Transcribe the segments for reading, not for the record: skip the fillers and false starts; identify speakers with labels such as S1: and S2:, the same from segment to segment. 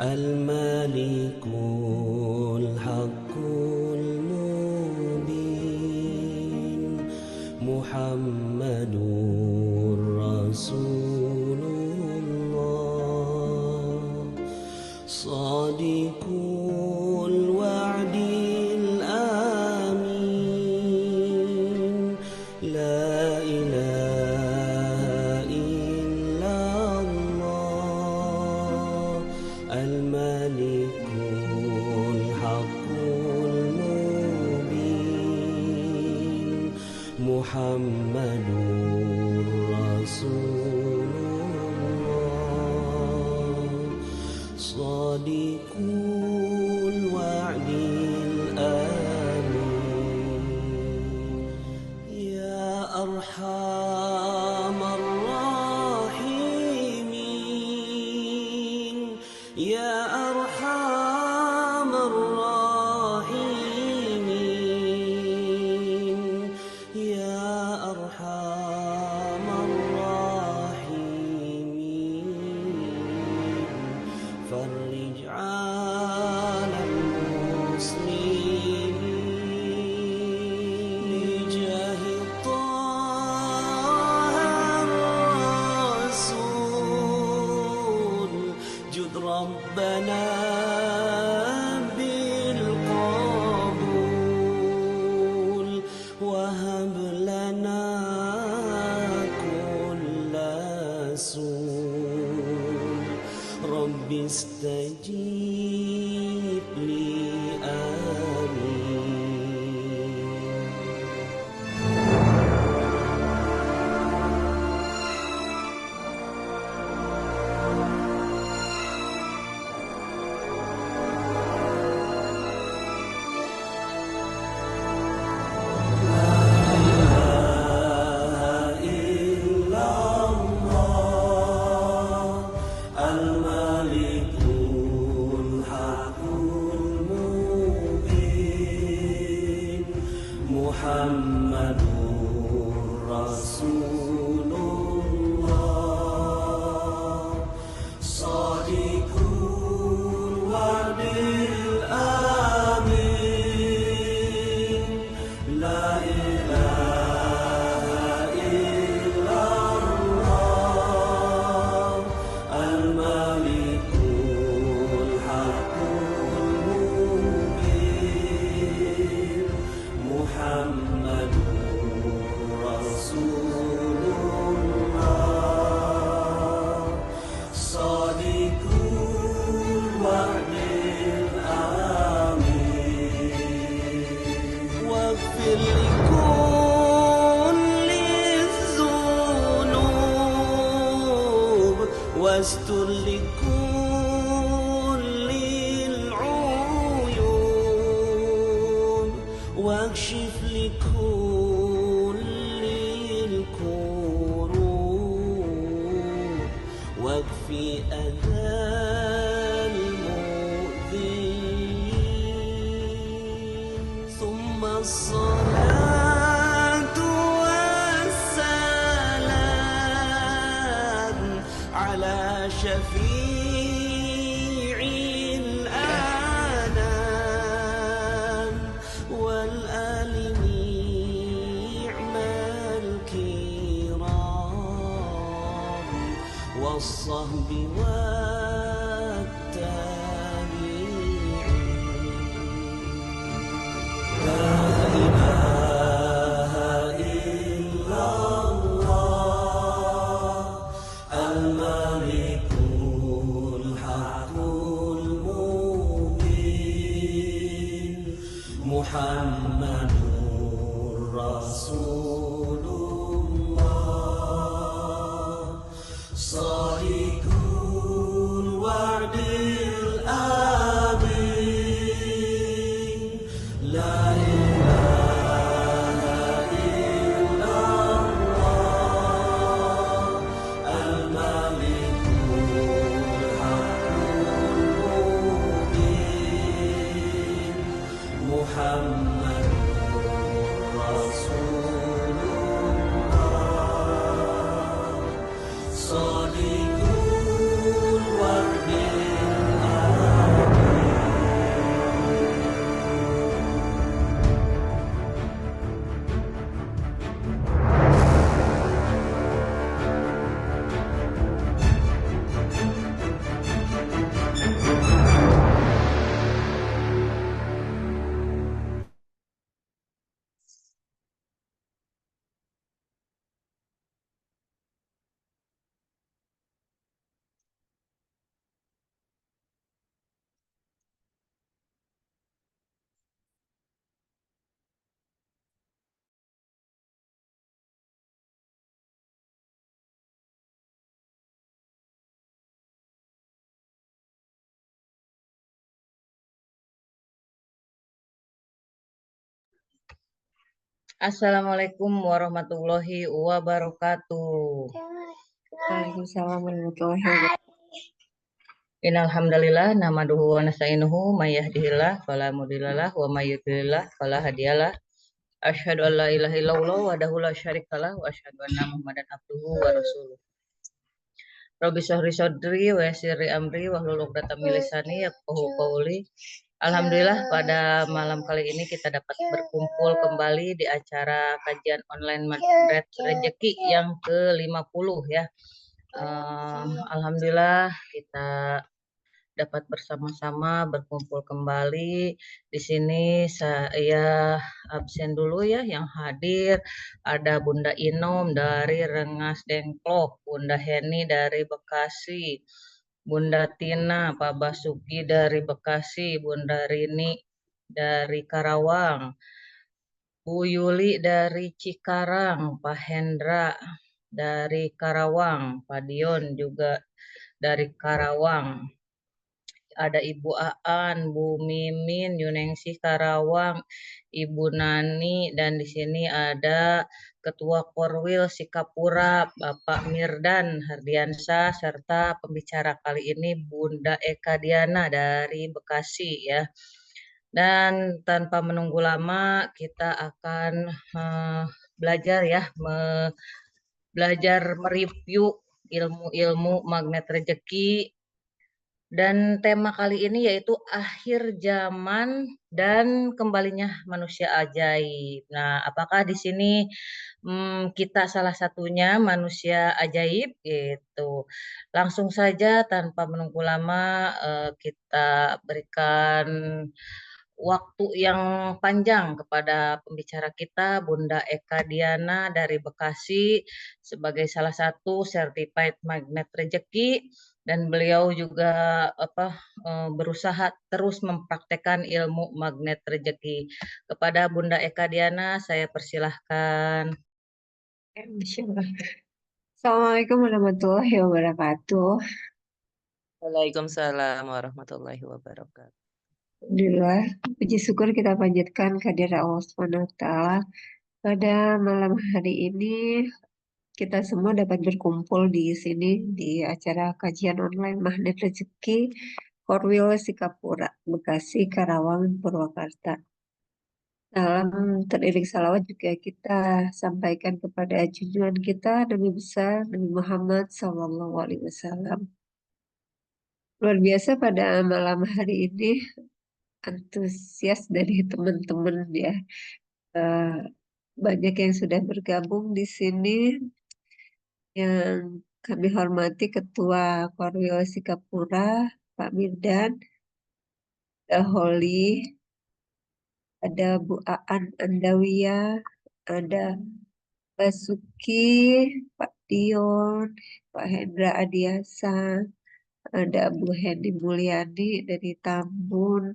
S1: الملك الحق المبين محمد رسول الله صادق الوعد الآمين لا إله إلا الله الملك الحق المبين محمد رسول الله صادق الوعد الآمين يا أرحم الراحمين يا أرحم الراحمين يا أرحم الراحمين فرج على المسلمين بجاه طه الرسول جد ربنا بالقبول وهب لنا كل سول رب استجيب لي آمين الملك الحق المبين محمد رسول الله صادق الوعد الآمين لا إله إلا الله الملك الحق المبين محمد رسول الله صادق الوعد الآمين واغفر لكل الذنوب واستر لكل العيوب واكشف لكل الكروب واكفي أذى المؤذين ثم الصلاة والسلام على شفيع الأنام والآل نعم الكرام والصحب والتابعين لا إله إلا الله الملك الحق المبين محمد رسول الله صادق الوعد الآمين لا إله إلا الله الملك الحق المبين محمد رسول الله صادق الوعد
S2: Assalamualaikum warahmatullahi wabarakatuh.
S3: Waalaikumsalam warahmatullahi wabarakatuh.
S2: Innalhamdalillah nahmaduhu wa nasta'inuhu may yahdihillah fala mudhillalah wa may yudhlillah fala hadiyalah. Asyhadu an la ilaha illallah wahdahu la syarikalah wa asyhadu anna Muhammadan abduhu wa rasuluh. Rabbi shrah sadri wa yassir li amri wahlul 'uqdatam min lisani yafqahu qawli. Alhamdulillah pada malam kali ini kita dapat berkumpul kembali di acara kajian online Madret Rezeki yang ke-50 ya. Alhamdulillah kita dapat bersama-sama berkumpul kembali. Di sini saya absen dulu ya, yang hadir ada Bunda Inom dari Rengas Dengklok, Bunda Heni dari Bekasi, Bunda Tina, Pak Basuki dari Bekasi, Bunda Rini dari Karawang, Bu Yuli dari Cikarang, Pak Hendra dari Karawang, Pak Dion juga dari Karawang, ada Ibu Aan, Bu Mimin, Yuningsih Karawang, Ibu Nani, dan di sini ada Ketua Korwil Sikapura, Bapak Mirdan Hardiansyah, serta pembicara kali ini Bunda Eka Diana dari Bekasi ya. Dan tanpa menunggu lama kita akan belajar ya, belajar mereview ilmu-ilmu magnet rezeki, dan tema kali ini yaitu akhir zaman dan kembalinya manusia ajaib. Nah, apakah di sini kita salah satunya manusia ajaib gitu? Langsung saja tanpa menunggu lama kita berikan waktu yang panjang kepada pembicara kita Bunda Eka Diana dari Bekasi sebagai salah satu certified magnet rezeki, dan beliau juga apa berusaha terus mempraktekkan ilmu magnet rezeki. Kepada Bunda Eka Diana saya persilahkan.
S3: Masya Allah. Assalamualaikum warahmatullahi wabarakatuh.
S1: Waalaikumsalam warahmatullahi wabarakatuh.
S3: Alhamdulillah, puji syukur kita panjatkan kehadirat Allah Subhanahu wa Ta'ala. Pada malam hari ini, kita semua dapat berkumpul di sini di acara kajian online Magnet Rezeki Korwil Sikapura, Bekasi, Karawang, Purwakarta. Salam teriring salawat juga kita sampaikan kepada junjungan kita Nabi besar Nabi Muhammad SAW. Luar biasa pada malam hari ini antusias dari teman-teman ya. Eh, Banyak yang sudah bergabung di sini, yang kami hormati Ketua Korwil Sikapura, Pak Mirdan, Holly, ada Bu Aan Andawiyah, ada Basuki, Pak Dion, Pak Hendra Adiasa, ada Bu Heni Mulyani dari Tambun,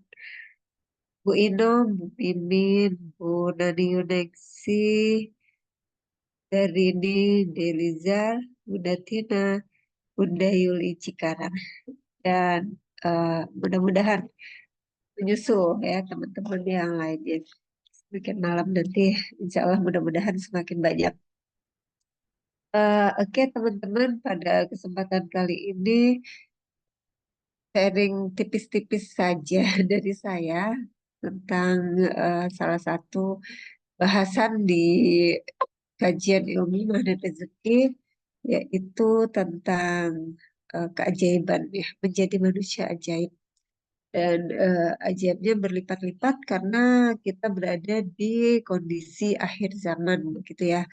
S3: Bu Ino, Bu Mimin, Bu Nani Yuneksi, Darini Delizar, Bunda Tina, Bunda Yuli Cikarang. Dan mudah-mudahan menyusul ya teman-teman yang lainnya. Semakin malam nanti, insya Allah mudah-mudahan semakin banyak. Oke teman-teman, pada kesempatan kali ini sharing tipis-tipis saja dari saya tentang salah satu bahasan di kajian ilmu magnet rezeki, yaitu tentang keajaiban ya, menjadi manusia ajaib. Dan ajaibnya berlipat-lipat karena kita berada di kondisi akhir zaman begitu ya.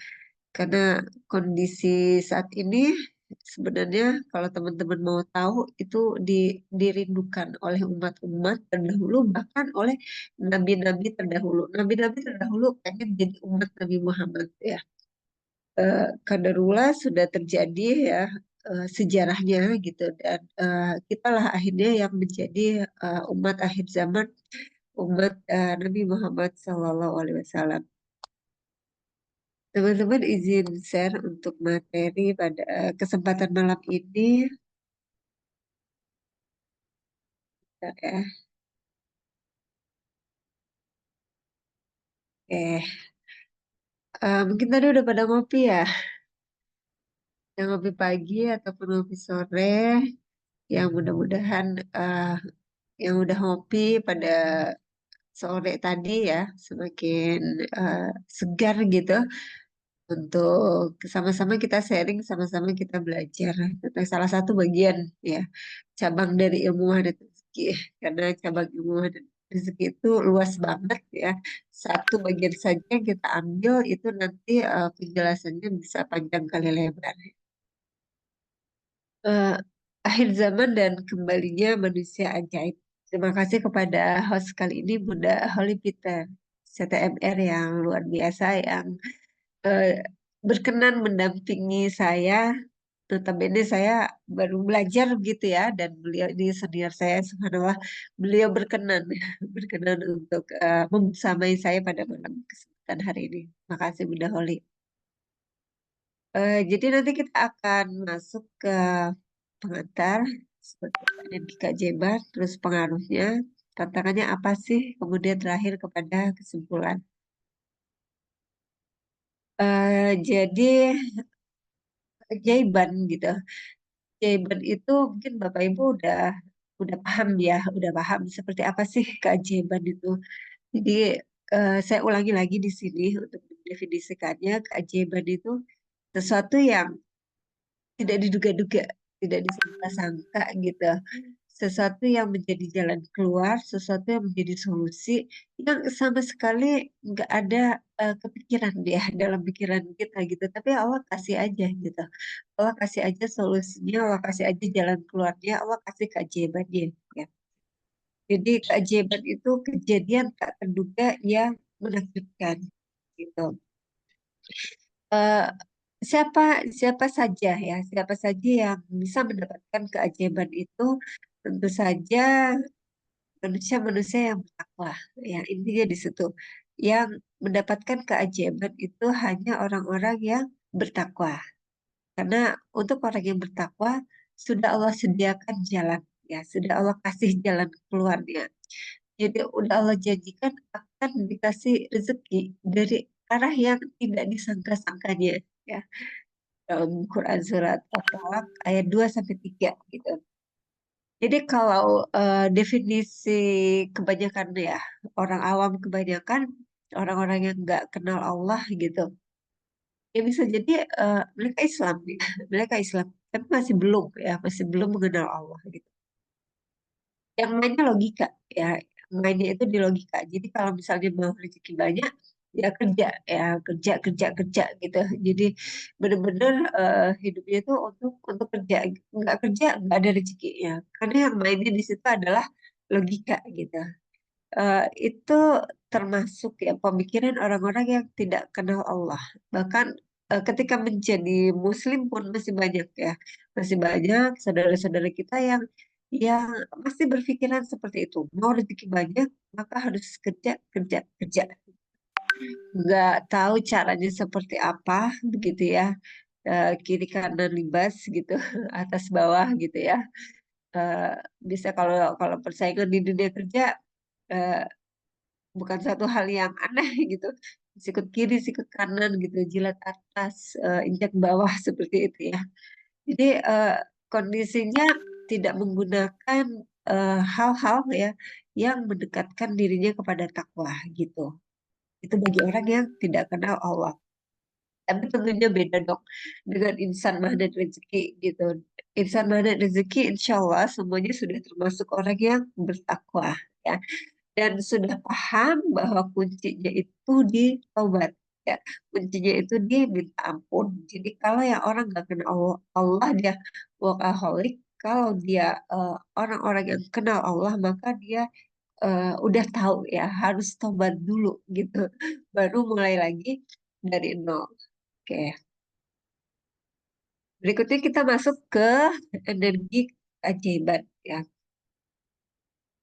S3: Karena kondisi saat ini sebenarnya kalau teman-teman mau tahu itu dirindukan oleh umat-umat terdahulu, bahkan oleh nabi-nabi terdahulu. Nabi-nabi terdahulu pengen jadi umat Nabi Muhammad ya. Kadarullah sudah terjadi ya, sejarahnya gitu, dan kitalah akhirnya yang menjadi umat akhir zaman, umat Nabi Muhammad SAW. Teman-teman izin share untuk materi pada kesempatan malam ini. Bentar ya. Oke. Mungkin tadi udah pada ngopi ya, yang ngopi pagi ataupun ngopi sore, yang mudah-mudahan yang udah ngopi pada sore tadi ya, semakin eh, segar gitu untuk sama-sama kita sharing, sama-sama kita belajar. Tentang salah satu bagian ya, cabang dari ilmu wahdat rezeki. Karena cabang ilmu wahdat rezeki itu luas banget ya. Satu bagian saja yang kita ambil itu nanti penjelasannya bisa panjang kali lebar. Eh, Akhir zaman dan kembalinya manusia ajaib. Terima kasih kepada host kali ini Bunda Holly Peter, CTMR yang luar biasa yang eh, berkenan mendampingi saya. Notabene saya baru belajar gitu ya, dan beliau ini senior saya, subhanallah, beliau berkenan berkenan untuk membersamai saya pada malam kesempatan hari ini. Makasih Bunda Holly. Jadi nanti kita akan masuk ke pengantar seperti energi Jebar, terus pengaruhnya, tantangannya apa sih, kemudian terakhir kepada kesimpulan. Jadi keajaiban gitu. Keajaiban itu mungkin Bapak Ibu udah paham ya, udah paham seperti apa sih keajaiban itu. Jadi saya ulangi lagi di sini untuk mendefinisikannya. Keajaiban itu sesuatu yang tidak diduga-duga, tidak disangka-sangka gitu. Sesuatu yang menjadi jalan keluar, sesuatu yang menjadi solusi yang sama sekali nggak ada kepikiran ya dalam pikiran kita gitu. Tapi Allah kasih aja gitu. Allah kasih aja solusinya, Allah kasih aja jalan keluarnya, Allah kasih keajaibannya. Ya. Jadi keajaiban itu kejadian tak terduga yang menakjubkan gitu. Eh, siapa siapa saja ya, siapa saja yang bisa mendapatkan keajaiban itu, tentu saja manusia-manusia yang bertakwa. Ya, intinya di situ. Yang mendapatkan keajaiban itu hanya orang-orang yang bertakwa. Karena untuk orang yang bertakwa sudah Allah sediakan jalan, ya, sudah Allah kasih jalan keluarnya. Jadi udah Allah janjikan akan dikasih rezeki dari arah yang tidak disangka-sangkanya, ya. Dalam Quran surat At-Talaq ayat 2 sampai 3 gitu. Jadi kalau definisi kebanyakan ya, orang awam kebanyakan, orang-orang yang nggak kenal Allah gitu, ya bisa jadi mereka Islam ya, mereka Islam, tapi masih belum ya, masih belum mengenal Allah gitu. Yang mainnya logika ya, mainnya itu di logika. Jadi kalau misalnya mau rezeki banyak, ya kerja ya, kerja kerja kerja gitu. Jadi bener-bener hidupnya itu untuk kerja, nggak kerja nggak ada rezeki ya. Karena yang mainnya di situ adalah logika gitu. Itu termasuk ya pemikiran orang-orang yang tidak kenal Allah. Bahkan ketika menjadi Muslim pun masih banyak ya, masih banyak saudara-saudara kita yang masih berpikiran seperti itu. Mau rezeki banyak, maka harus kerja, kerja, kerja. Nggak tahu caranya seperti apa, begitu ya. Kiri kanan libas gitu, atas bawah gitu ya. Eh, Bisa kalau kalau persaingan di dunia kerja eh, bukan satu hal yang aneh gitu. Sikut kiri, sikut kanan gitu, jilat atas, injak bawah seperti itu ya. Jadi kondisinya tidak menggunakan hal-hal ya yang mendekatkan dirinya kepada takwa gitu. Itu bagi orang yang tidak kenal Allah. Tapi tentunya beda dong dengan insan magnet rezeki gitu. Insan magnet rezeki insya Allah semuanya sudah termasuk orang yang bertakwa ya, dan sudah paham bahwa kuncinya itu di taubat ya, kuncinya itu di minta ampun. Jadi kalau yang orang nggak kenal Allah, dia workaholic. Kalau dia orang-orang yang kenal Allah, maka dia udah tahu ya harus taubat dulu gitu, baru mulai lagi dari nol. Oke, berikutnya kita masuk ke energi keajaiban ya.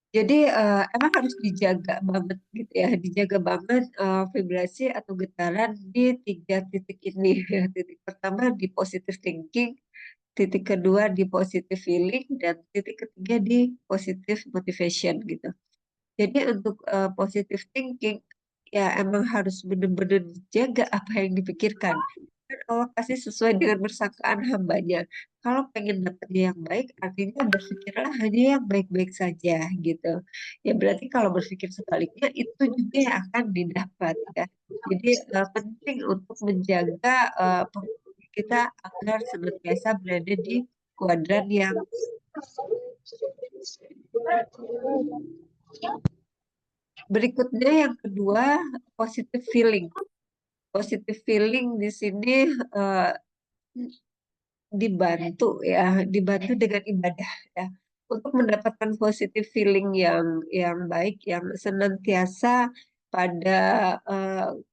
S3: Jadi emang harus dijaga banget gitu ya, dijaga banget vibrasi atau getaran di tiga titik ini. Ya. Titik pertama di positive thinking, titik kedua di positive feeling, dan titik ketiga di positive motivation gitu. Jadi untuk positive thinking ya emang harus benar-benar jaga apa yang dipikirkan. Kan Allah kasih sesuai dengan persangkaan hambanya. Kalau pengen dapatnya yang baik, artinya berpikirlah hanya yang baik-baik saja gitu. Ya berarti kalau berpikir sebaliknya itu juga yang akan didapat ya. Jadi penting untuk menjaga pemikiran kita agar senantiasa berada di kuadran yang berikutnya. Yang kedua, positive feeling. Positive feeling di sini eh, dibantu dengan ibadah ya. Untuk mendapatkan positive feeling yang baik, yang senantiasa pada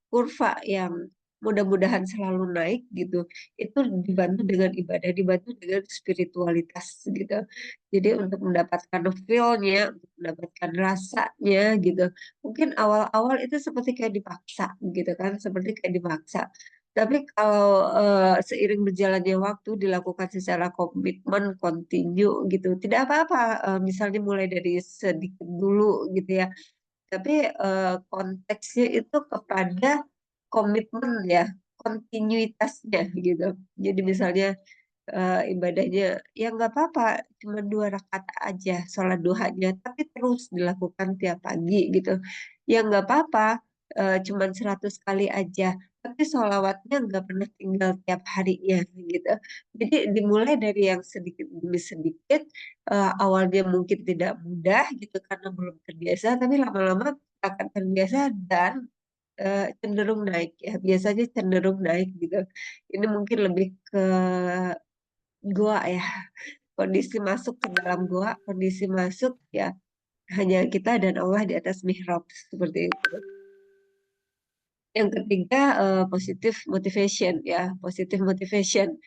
S3: kurva yang mudah-mudahan selalu naik gitu, itu dibantu dengan ibadah, dibantu dengan spiritualitas gitu. Jadi untuk mendapatkan feel-nya, untuk mendapatkan rasanya gitu, mungkin awal-awal itu seperti kayak dipaksa gitu kan, seperti kayak dipaksa. Tapi kalau seiring berjalannya waktu dilakukan secara komitmen, continue gitu, tidak apa-apa. Misalnya mulai dari sedikit dulu gitu ya. Tapi konteksnya itu kepada komitmen ya, kontinuitasnya gitu. Jadi misalnya ibadahnya ya nggak apa-apa, cuma 2 rakaat aja sholat duhanya, tapi terus dilakukan tiap pagi gitu. Ya nggak apa-apa, cuma 100 kali aja, tapi sholawatnya nggak pernah tinggal tiap harinya gitu. Jadi dimulai dari yang sedikit demi sedikit, awalnya mungkin tidak mudah gitu karena belum terbiasa, tapi lama-lama akan terbiasa dan cenderung naik ya, biasanya cenderung naik gitu. Ini mungkin lebih ke goa ya, kondisi masuk ke dalam goa, kondisi masuk ya hanya kita dan Allah di atas mihrab seperti itu. Yang ketiga, positive motivation ya, positive motivation.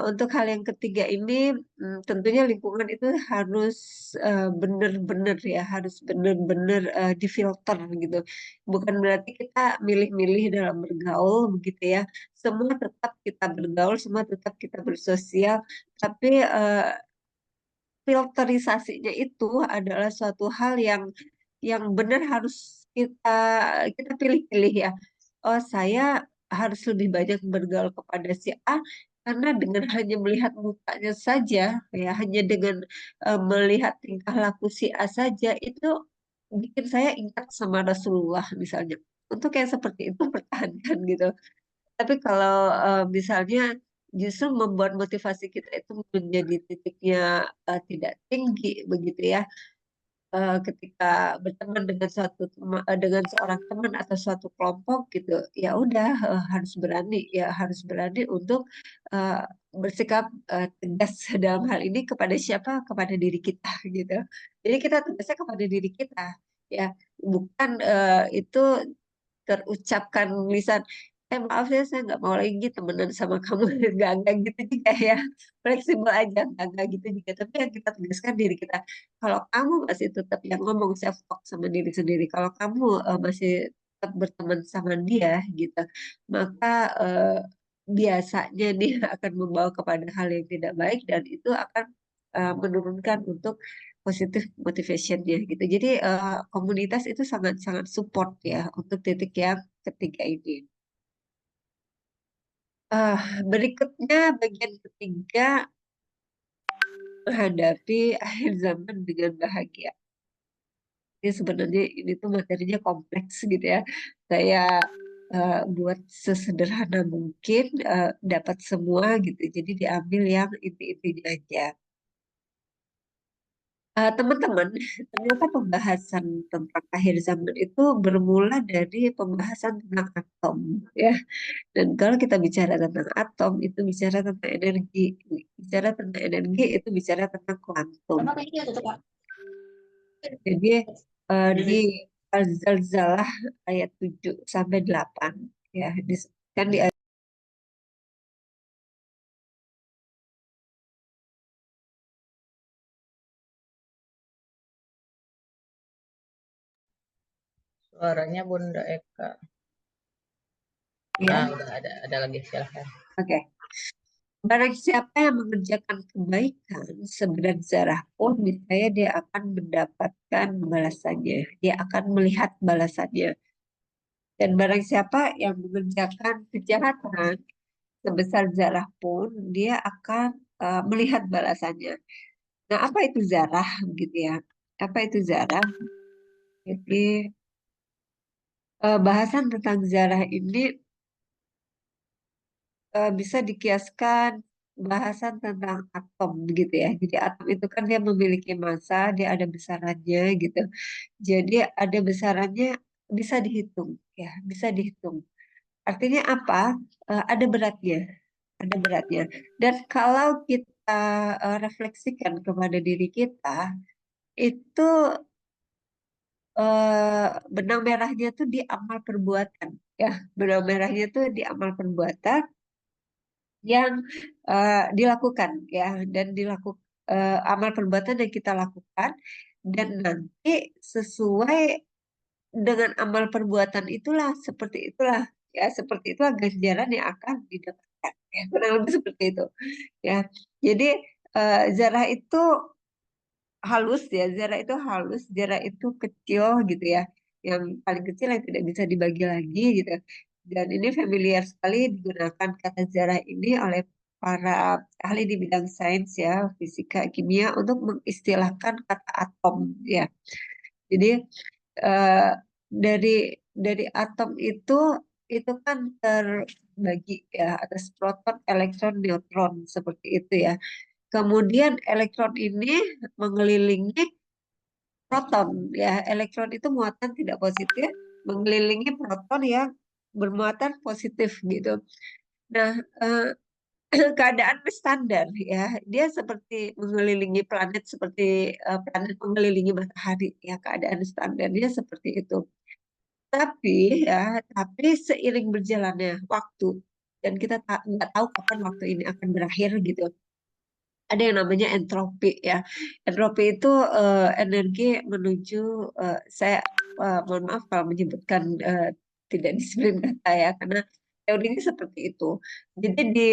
S3: Untuk hal yang ketiga ini, tentunya lingkungan itu harus benar-benar ya, harus benar-benar difilter gitu. Bukan berarti kita milih-milih dalam bergaul begitu ya. Semua tetap kita bergaul, semua tetap kita bersosial, tapi filterisasinya itu adalah suatu hal yang benar harus kita kita pilih-pilih ya. Oh, saya harus lebih banyak bergaul kepada si A karena dengan hanya melihat mukanya saja, ya hanya dengan melihat tingkah laku si A saja itu bikin saya ingat sama Rasulullah misalnya. Untuk yang seperti itu pertahankan gitu. Tapi kalau misalnya justru membuat motivasi kita itu menjadi titiknya tidak tinggi begitu ya, ketika berteman dengan dengan seorang teman atau suatu kelompok gitu, ya udah harus berani ya, harus berani untuk eh, bersikap tegas dalam hal ini kepada siapa, kepada diri kita gitu. Jadi kita tegasnya kepada diri kita ya, bukan itu terucapkan lisan, maaf ya saya nggak mau lagi temenan sama kamu. Nggak gitu juga ya, fleksibel aja, nggak gitu juga. Tapi yang kita tegaskan diri kita, kalau kamu masih tetap yang ngomong self talk sama diri sendiri, kalau kamu masih tetap berteman sama dia gitu, maka biasanya dia akan membawa kepada hal yang tidak baik dan itu akan menurunkan untuk positif motivationnya gitu. Jadi komunitas itu sangat-sangat support ya untuk titik yang ketiga ini. Eh, Berikutnya bagian ketiga, menghadapi akhir zaman dengan bahagia. Ini sebenarnya ini tuh materinya kompleks gitu ya. Saya buat sesederhana mungkin, dapat semua gitu. Jadi diambil yang inti-intinya aja. Teman-teman, ternyata pembahasan tentang akhir zaman itu bermula dari pembahasan tentang atom, ya. Dan kalau kita bicara tentang atom, itu bicara tentang energi. Bicara tentang energi, itu bicara tentang kuantum. Jadi di Al-Zalzalah ayat 7 sampai 8, ya, kan di
S2: Suaranya Bunda Eka.
S3: ya.
S2: Udah ada lagi, silahkan.
S3: Oke. Barang siapa yang mengerjakan kebaikan seberat zarah pun, niscaya dia akan mendapatkan balasannya. Dia akan melihat balasannya. Dan barang siapa yang mengerjakan kejahatan sebesar zarah pun dia akan melihat balasannya. Nah, apa itu zarah gitu ya? Apa itu zarah? Jadi bahasan tentang zarah ini bisa dikiaskan bahasan tentang atom gitu ya. Jadi atom itu kan dia memiliki massa, dia ada besarannya gitu. Jadi ada besarannya bisa dihitung ya, bisa dihitung. Artinya apa? Ada beratnya, ada beratnya. Dan kalau kita refleksikan kepada diri kita, itu benang merahnya tuh di amal perbuatan ya, benang merahnya tuh di amal perbuatan yang dilakukan ya, dan amal perbuatan yang kita lakukan, dan nanti sesuai dengan amal perbuatan itulah, seperti itulah ya, seperti itulah ganjaran yang akan didapatkan ya, kurang lebih seperti itu ya. Jadi zarah itu halus ya, zarah itu halus, zarah itu kecil gitu ya, yang paling kecil yang tidak bisa dibagi lagi gitu. Dan ini familiar sekali digunakan kata zarah ini oleh para ahli di bidang sains ya, fisika, kimia, untuk mengistilahkan kata atom ya. Jadi eh, dari atom itu kan terbagi ya atas proton, elektron, neutron seperti itu ya. Kemudian elektron ini mengelilingi proton ya. Elektron itu muatan tidak positif mengelilingi proton yang bermuatan positif gitu. Nah, keadaan standar ya, dia seperti mengelilingi planet, seperti planet mengelilingi matahari ya, keadaan standarnya seperti itu. Tapi tapi seiring berjalannya waktu, dan kita nggak tahu kapan waktu ini akan berakhir gitu, ada yang namanya entropi ya. Entropi itu energi menuju, saya mohon maaf kalau menyebutkan tidak disiplin kata ya, karena teorinya seperti itu. Jadi di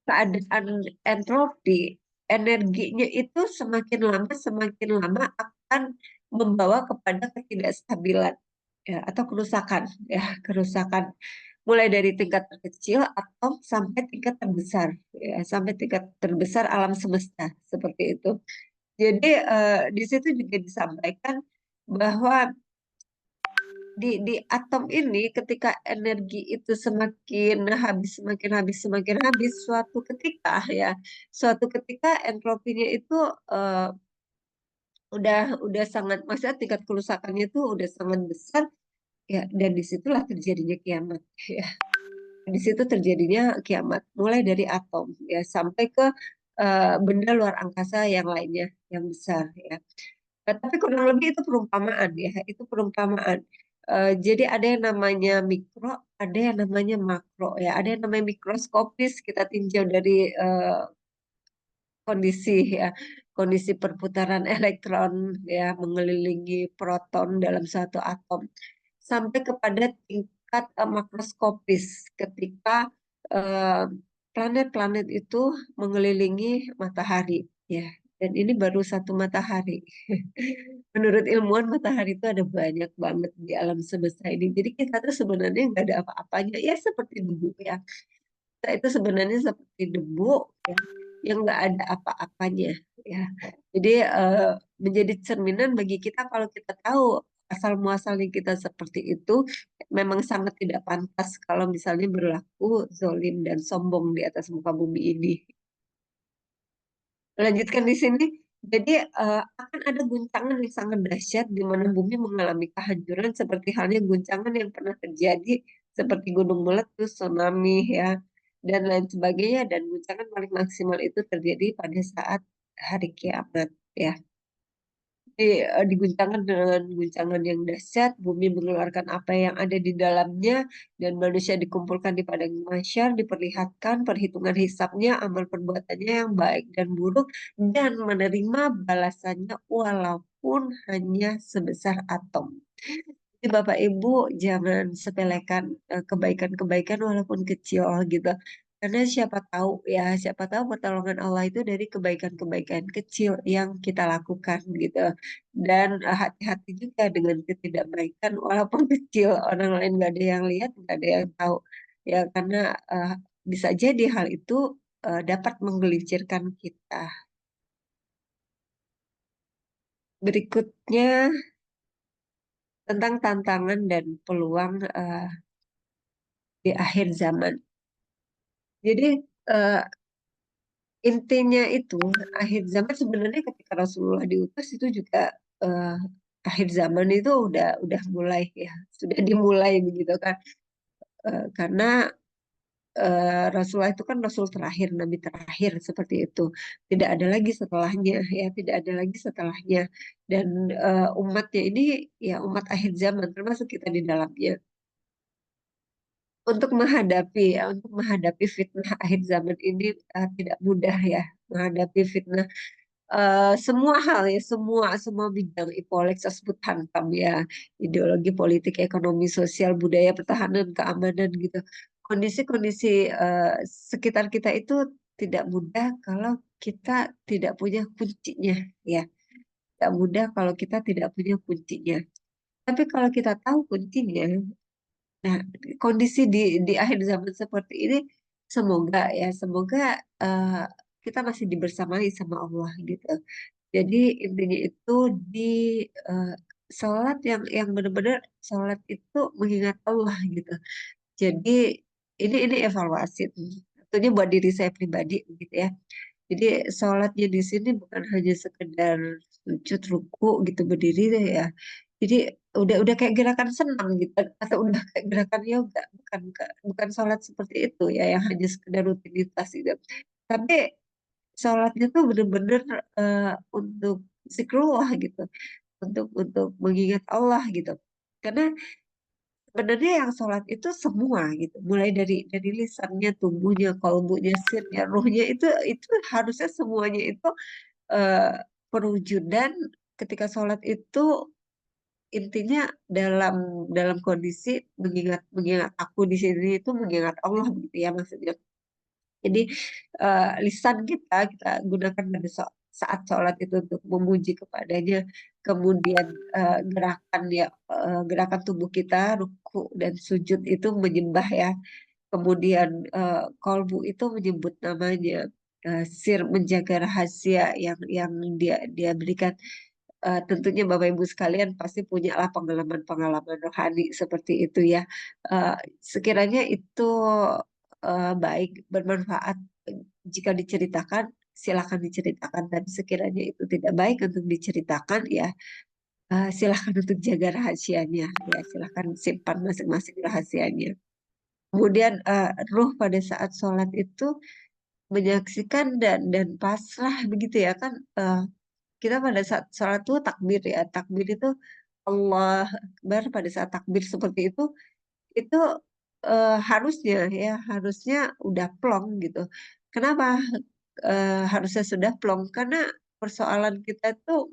S3: keadaan entropi, energinya itu semakin lama akan membawa kepada ketidakstabilan ya, atau kerusakan ya, kerusakan mulai dari tingkat terkecil atau sampai tingkat terbesar ya, sampai tingkat terbesar alam semesta seperti itu. Jadi di situ juga disampaikan bahwa di atom ini ketika energi itu semakin habis semakin habis, suatu ketika entropinya itu eh, udah sangat, maksudnya tingkat kerusakannya itu udah sangat besar ya, dan disitulah terjadinya kiamat ya. Di situ terjadinya kiamat mulai dari atom ya sampai ke benda luar angkasa yang lainnya yang besar ya. Tapi kurang lebih itu perumpamaan ya, itu perumpamaan. Jadi ada yang namanya mikro, ada yang namanya makro ya, ada yang namanya mikroskopis, kita tinjau dari kondisi ya, kondisi perputaran elektron ya mengelilingi proton dalam suatu atom, sampai kepada tingkat makroskopis ketika eh, planet-planet itu mengelilingi matahari ya. Dan ini baru satu matahari. Menurut ilmuwan matahari itu ada banyak banget di alam semesta ini. Jadi kita tuh sebenarnya nggak ada apa-apanya. Ya seperti debu ya. Kita itu sebenarnya seperti debu ya, yang nggak ada apa-apanya ya. Jadi menjadi cerminan bagi kita kalau kita tahu asal muasalnya kita seperti itu, memang sangat tidak pantas kalau misalnya berlaku zolim dan sombong di atas muka bumi ini. Melanjutkan di sini, jadi akan ada guncangan yang sangat dahsyat di mana bumi mengalami kehancuran seperti halnya guncangan yang pernah terjadi seperti gunung meletus, tsunami ya, dan lain sebagainya. Dan guncangan paling maksimal itu terjadi pada saat hari kiamat ya. Diguncangkan dengan guncangan yang dahsyat, bumi mengeluarkan apa yang ada di dalamnya, dan manusia dikumpulkan di padang mahsyar, diperlihatkan perhitungan hisabnya, amal perbuatannya yang baik dan buruk, dan menerima balasannya walaupun hanya sebesar atom. Jadi Bapak Ibu jangan sepelekan kebaikan-kebaikan walaupun kecil gitu. Karena siapa tahu pertolongan Allah itu dari kebaikan-kebaikan kecil yang kita lakukan gitu. Dan hati-hati juga dengan ketidakbaikan walaupun kecil, orang lain nggak ada yang lihat, nggak ada yang tahu. Ya karena eh, bisa jadi hal itu dapat menggelincirkan kita. Berikutnya tentang tantangan dan peluang di akhir zaman. Jadi eh, intinya itu akhir zaman sebenarnya ketika Rasulullah diutus itu juga eh, akhir zaman itu udah mulai ya, sudah dimulai begitu kan. Karena Rasulullah itu kan Rasul terakhir, Nabi terakhir seperti itu. Tidak ada lagi setelahnya ya, tidak ada lagi setelahnya. Dan umatnya ini ya umat akhir zaman termasuk kita di dalamnya. Untuk menghadapi fitnah akhir zaman ini tidak mudah ya, menghadapi fitnah semua hal ya, semua bidang Ipolek saya sebut hantam ya, ideologi politik, ekonomi, sosial, budaya, pertahanan, keamanan gitu. Kondisi-kondisi sekitar kita itu tidak mudah kalau kita tidak punya kuncinya ya. Tidak mudah kalau kita tidak punya kuncinya. Tapi kalau kita tahu kuncinya, nah kondisi di akhir zaman seperti ini semoga ya, semoga eh, kita masih dibersamai sama Allah gitu. Jadi intinya itu di eh, sholat yang benar-benar sholat itu mengingat Allah gitu. Jadi ini evaluasi tentunya buat diri saya pribadi gitu ya. Jadi sholatnya di sini bukan hanya sekedar sujud ruku gitu berdiri deh ya. Jadi udah kayak gerakan senam gitu atau udah kayak gerakan yoga, bukan sholat seperti itu ya yang hanya sekedar rutinitas gitu. Tapi sholatnya tuh bener-bener untuk zikrullah gitu, untuk mengingat Allah gitu. Karena sebenarnya yang sholat itu semua gitu, mulai dari lisannya, tubuhnya, kolbunya, sirnya, ruhnya itu harusnya semuanya itu eh, perwujudan ketika sholat itu intinya dalam dalam kondisi mengingat mengingat aku di sini itu mengingat Allah gitu ya maksudnya. Jadi lisan kita gunakan pada saat sholat itu untuk memuji kepadanya. Kemudian gerakan tubuh kita ruku dan sujud itu menyembah ya. Kemudian kolbu itu menyebut namanya. Sir menjaga rahasia yang dia berikan. Tentunya Bapak Ibu sekalian pasti punya lah pengalaman-pengalaman rohani seperti itu ya. Eh, Sekiranya itu baik, bermanfaat jika diceritakan, silakan diceritakan. Tapi sekiranya itu tidak baik untuk diceritakan, ya silakan untuk jaga rahasianya. Ya, silakan simpan masing-masing rahasianya. Kemudian ruh pada saat sholat itu menyaksikan dan pasrah begitu ya kan. Kita pada saat sholat tuh takbir ya, takbir itu Allah Akbar. Pada saat takbir seperti itu harusnya udah plong gitu. Kenapa harusnya sudah plong? Karena persoalan kita tuh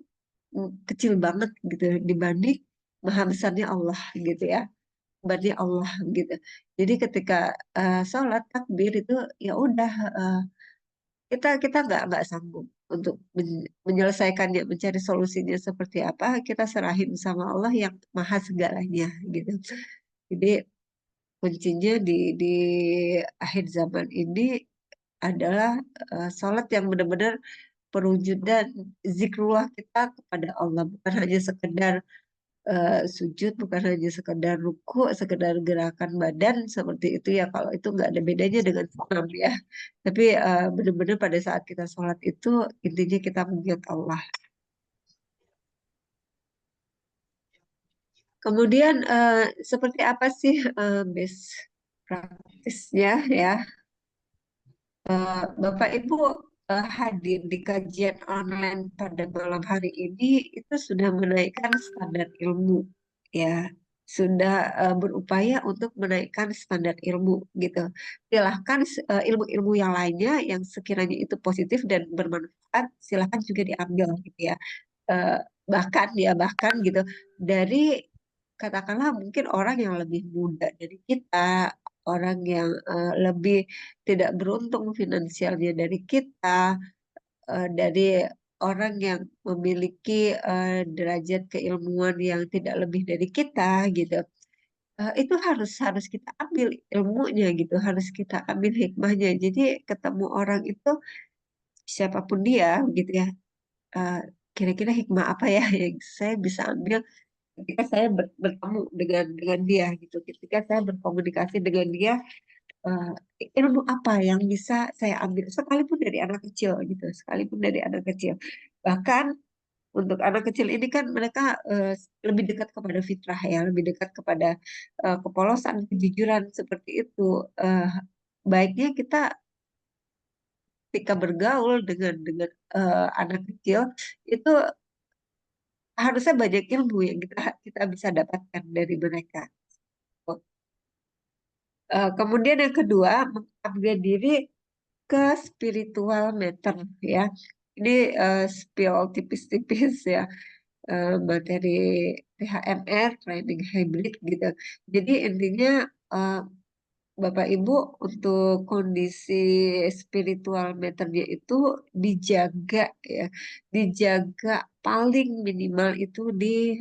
S3: kecil banget gitu dibanding maha besarnya Allah gitu ya, dibanding Allah gitu. Jadi ketika sholat takbir itu ya udah kita nggak sanggup untuk menyelesaikannya, mencari solusinya seperti apa, kita serahin sama Allah yang maha segalanya gitu. Jadi kuncinya di akhir zaman ini adalah sholat yang benar-benar perwujudan zikrullah kita kepada Allah, bukan hanya sekedar sujud, bukan hanya sekedar ruku, sekedar gerakan badan seperti itu ya. Kalau itu nggak ada bedanya dengan senam ya. Tapi benar-benar pada saat kita sholat itu intinya kita mengingat Allah. Kemudian seperti apa sih best practice-nya ya? Bapak Ibu hadir di kajian online pada malam hari ini itu sudah menaikkan standar ilmu ya, sudah berupaya untuk menaikkan standar ilmu gitu. Silahkan ilmu-ilmu yang lainnya yang sekiranya itu positif dan bermanfaat silahkan juga diambil gitu ya. Eh, bahkan gitu dari katakanlah mungkin orang yang lebih muda dari kita orang yang lebih tidak beruntung finansialnya dari kita, dari orang yang memiliki derajat keilmuan yang tidak lebih dari kita gitu. Itu harus harus kita ambil ilmunya gitu, harus kita ambil hikmahnya. Jadi ketemu orang itu siapapun dia gitu ya, eh, kira-kira hikmah apa ya yang saya bisa ambil ketika saya bertemu dengan dia gitu, ketika saya berkomunikasi dengan dia, eh, ilmu apa yang bisa saya ambil sekalipun dari anak kecil gitu, sekalipun dari anak kecil. Bahkan untuk anak kecil ini kan mereka lebih dekat kepada fitrah ya, lebih dekat kepada kepolosan, kejujuran seperti itu. Eh, Baiknya kita ketika bergaul dengan anak kecil itu harusnya banyak ilmu yang kita kita bisa dapatkan dari mereka. Kemudian yang kedua, mengupgrade diri ke spiritual matter ya. Ini spill tipis-tipis ya, materi THMR, training hybrid gitu. Jadi intinya eh, Bapak Ibu untuk kondisi spiritual meternya itu dijaga ya, dijaga paling minimal itu di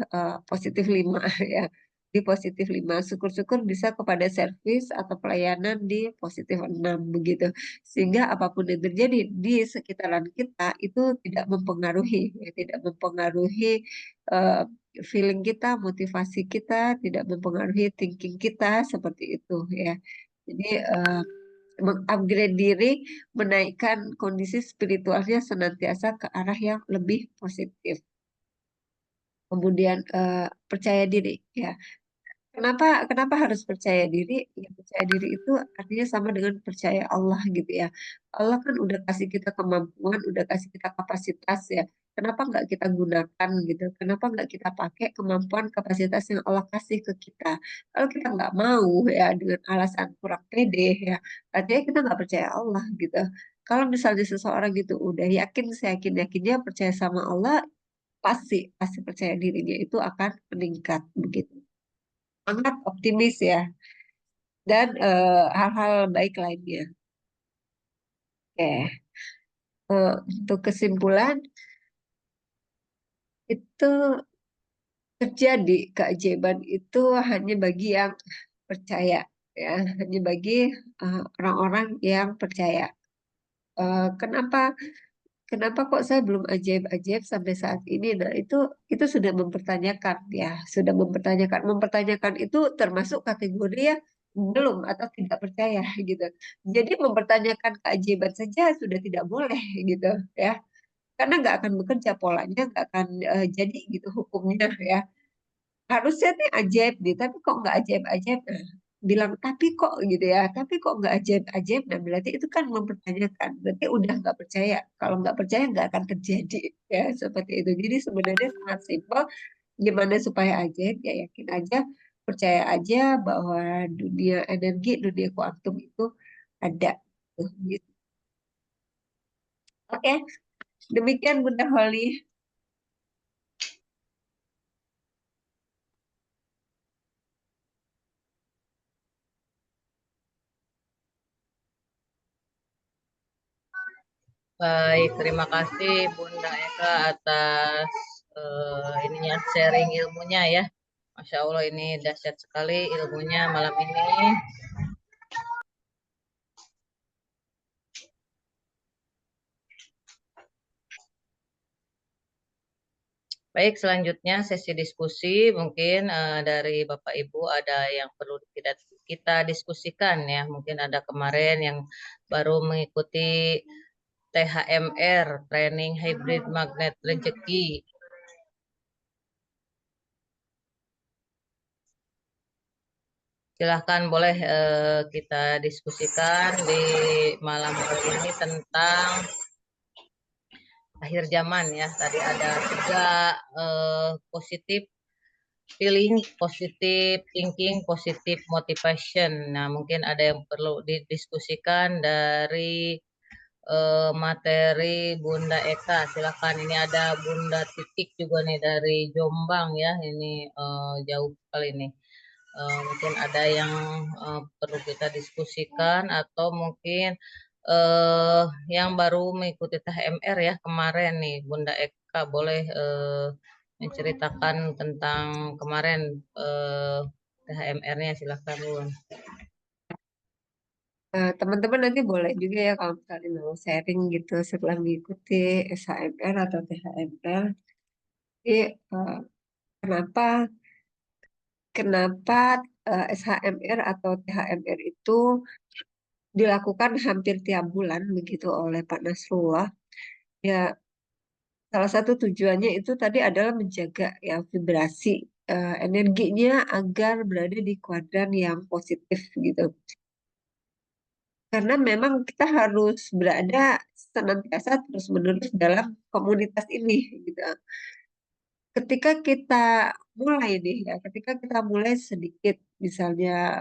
S3: positif 5 ya, di positif 5. Syukur-syukur bisa kepada servis atau pelayanan di positif 6 begitu. Sehingga apapun yang terjadi di sekitaran kita itu tidak mempengaruhi, ya, tidak mempengaruhi eh, feeling kita, motivasi kita, tidak mempengaruhi thinking kita seperti itu ya. Jadi mengupgrade diri, menaikkan kondisi spiritualnya senantiasa ke arah yang lebih positif. Kemudian percaya diri ya. Kenapa kenapa harus percaya diri? Ya, percaya diri itu artinya sama dengan percaya Allah gitu ya. Allah kan udah kasih kita kemampuan, udah kasih kita kapasitas ya. Kenapa nggak kita gunakan gitu? Kenapa nggak kita pakai kemampuan kapasitas yang Allah kasih ke kita? Kalau kita nggak mau ya dengan alasan kurang pede ya, artinya kita nggak percaya Allah gitu. Kalau misalnya seseorang gitu udah yakin, saya yakin-yakinnya percaya sama Allah, pasti pasti percaya dirinya itu akan meningkat begitu, sangat optimis ya, dan hal-hal baik lainnya. Oke, untuk kesimpulan itu terjadi keajaiban itu hanya bagi yang percaya ya, hanya bagi orang-orang yang percaya. Kenapa Kenapa kok saya belum ajaib-ajaib sampai saat ini? Nah, itu sudah mempertanyakan ya, sudah mempertanyakan. Mempertanyakan itu termasuk kategori ya belum atau tidak percaya gitu. Jadi mempertanyakan keajaiban saja sudah tidak boleh gitu ya. Karena nggak akan bekerja polanya, nggak akan jadi gitu hukumnya ya. Harusnya nih ajaib nih, tapi kok nggak ajaib-ajaib. Nah, bilang tapi kok gitu ya, tapi kok nggak ajaib-ajaib. Nah, berarti itu kan mempertanyakan, berarti udah nggak percaya. Kalau nggak percaya nggak akan terjadi ya seperti itu. Jadi sebenarnya sangat simpel. Gimana supaya ajaib? Ya yakin aja, percaya aja bahwa dunia energi, dunia kuantum itu ada. Tuh, gitu. Oke, demikian Bunda Holly.
S2: Baik, terima kasih Bunda Eka atas ininya sharing ilmunya ya. Masya Allah ini dahsyat sekali ilmunya malam ini. Baik, selanjutnya sesi diskusi mungkin dari Bapak Ibu ada yang perlu kita diskusikan ya. Mungkin ada kemarin yang baru mengikuti THMR, Training Hybrid Magnet Rezeki. Silahkan boleh kita diskusikan di malam hari ini tentang akhir zaman ya. Tadi ada 3 positif feeling, positif thinking, positif motivation. Nah, mungkin ada yang perlu didiskusikan dari materi Bunda Eka. Silakan, ini ada Bunda Titik juga nih dari Jombang ya. Ini jauh sekali nih. Mungkin ada yang perlu kita diskusikan atau mungkin eh, yang baru mengikuti THMR ya kemarin nih, Bunda Eka boleh menceritakan tentang kemarin THMR-nya, silakan Bun.
S3: Teman-teman nanti boleh juga ya kalau misalnya mau sharing gitu setelah mengikuti SHMR atau THMR. Jadi, kenapa kenapa SHMR atau THMR itu dilakukan hampir tiap bulan begitu oleh Pak Nasrullah? Ya, salah satu tujuannya itu tadi adalah menjaga ya vibrasi energinya agar berada di kuadran yang positif gitu. Karena memang kita harus berada senantiasa terus-menerus dalam komunitas ini gitu. Ketika kita mulai nih ya, ketika kita mulai sedikit misalnya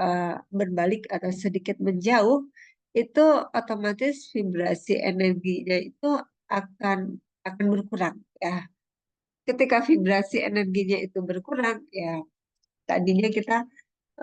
S3: berbalik atau sedikit menjauh, itu otomatis vibrasi energinya itu akan akan berkurang ya. Ketika vibrasi energinya itu berkurang, ya tadinya kita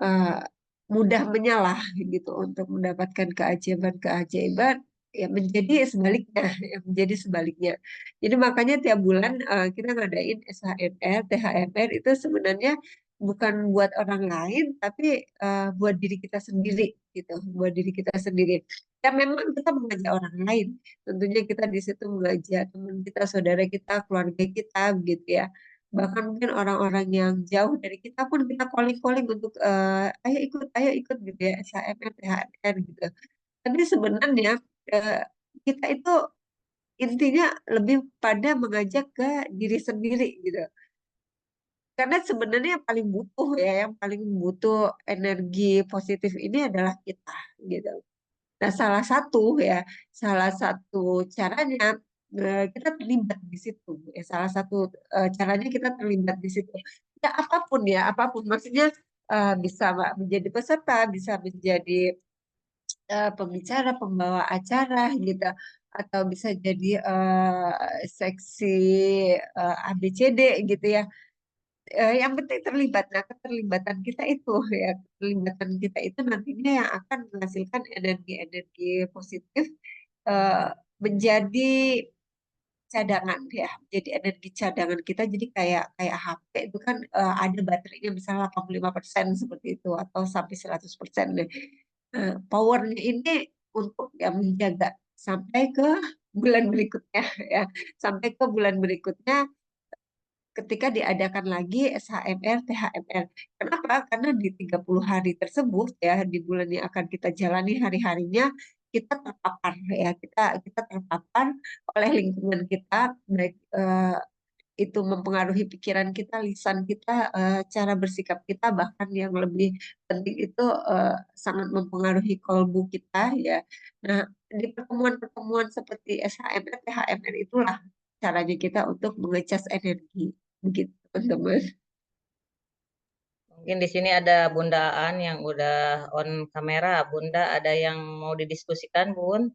S3: eh, mudah menyalah gitu untuk mendapatkan keajaiban-keajaiban, ya menjadi sebaliknya, ya menjadi sebaliknya. Jadi makanya tiap bulan kita ngadain SHMR, THMR itu sebenarnya bukan buat orang lain, tapi buat diri kita sendiri gitu, buat diri kita sendiri. Ya memang kita mengajak orang lain, tentunya kita di situ mengajak teman kita, saudara kita, keluarga kita, gitu ya. Bahkan mungkin orang-orang yang jauh dari kita pun kita calling-calling untuk ayo ikut gitu ya SHMR, THR gitu. Tapi sebenarnya eh, kita itu intinya lebih pada mengajak ke diri sendiri gitu. Karena sebenarnya yang paling butuh ya, yang paling butuh energi positif ini adalah kita gitu. Nah, salah satu caranya kita terlibat di situ. Ya, salah satu caranya kita terlibat di situ. Ya, apapun. Maksudnya bisa menjadi peserta, bisa menjadi pembicara, pembawa acara gitu, atau bisa jadi seksi ABCD gitu ya. Yang penting terlibat. Nah, keterlibatan kita itu ya, keterlibatan kita itu nantinya yang akan menghasilkan energi-energi positif eh, menjadi cadangan ya. Jadi energi cadangan kita jadi kayak kayak HP itu kan ada baterainya misalnya 85% seperti itu atau sampai 100% deh. Powernya ini untuk ya menjaga sampai ke bulan berikutnya ya. Sampai ke bulan berikutnya ketika diadakan lagi SHMR, THMR. Kenapa? Karena di 30 hari tersebut ya, di bulan yang akan kita jalani hari-harinya, kita terpapar ya, kita terpapar oleh lingkungan kita, baik itu mempengaruhi pikiran kita, lisan kita, cara bersikap kita, bahkan yang lebih penting itu sangat mempengaruhi kolbu kita ya. Nah, di pertemuan-pertemuan seperti SHMR, THMR itulah caranya kita untuk mengecas energi. Begitu, teman-teman.
S2: Mungkin di sini ada Bunda Aan yang udah on kamera. Bunda, ada yang mau didiskusikan, Bun?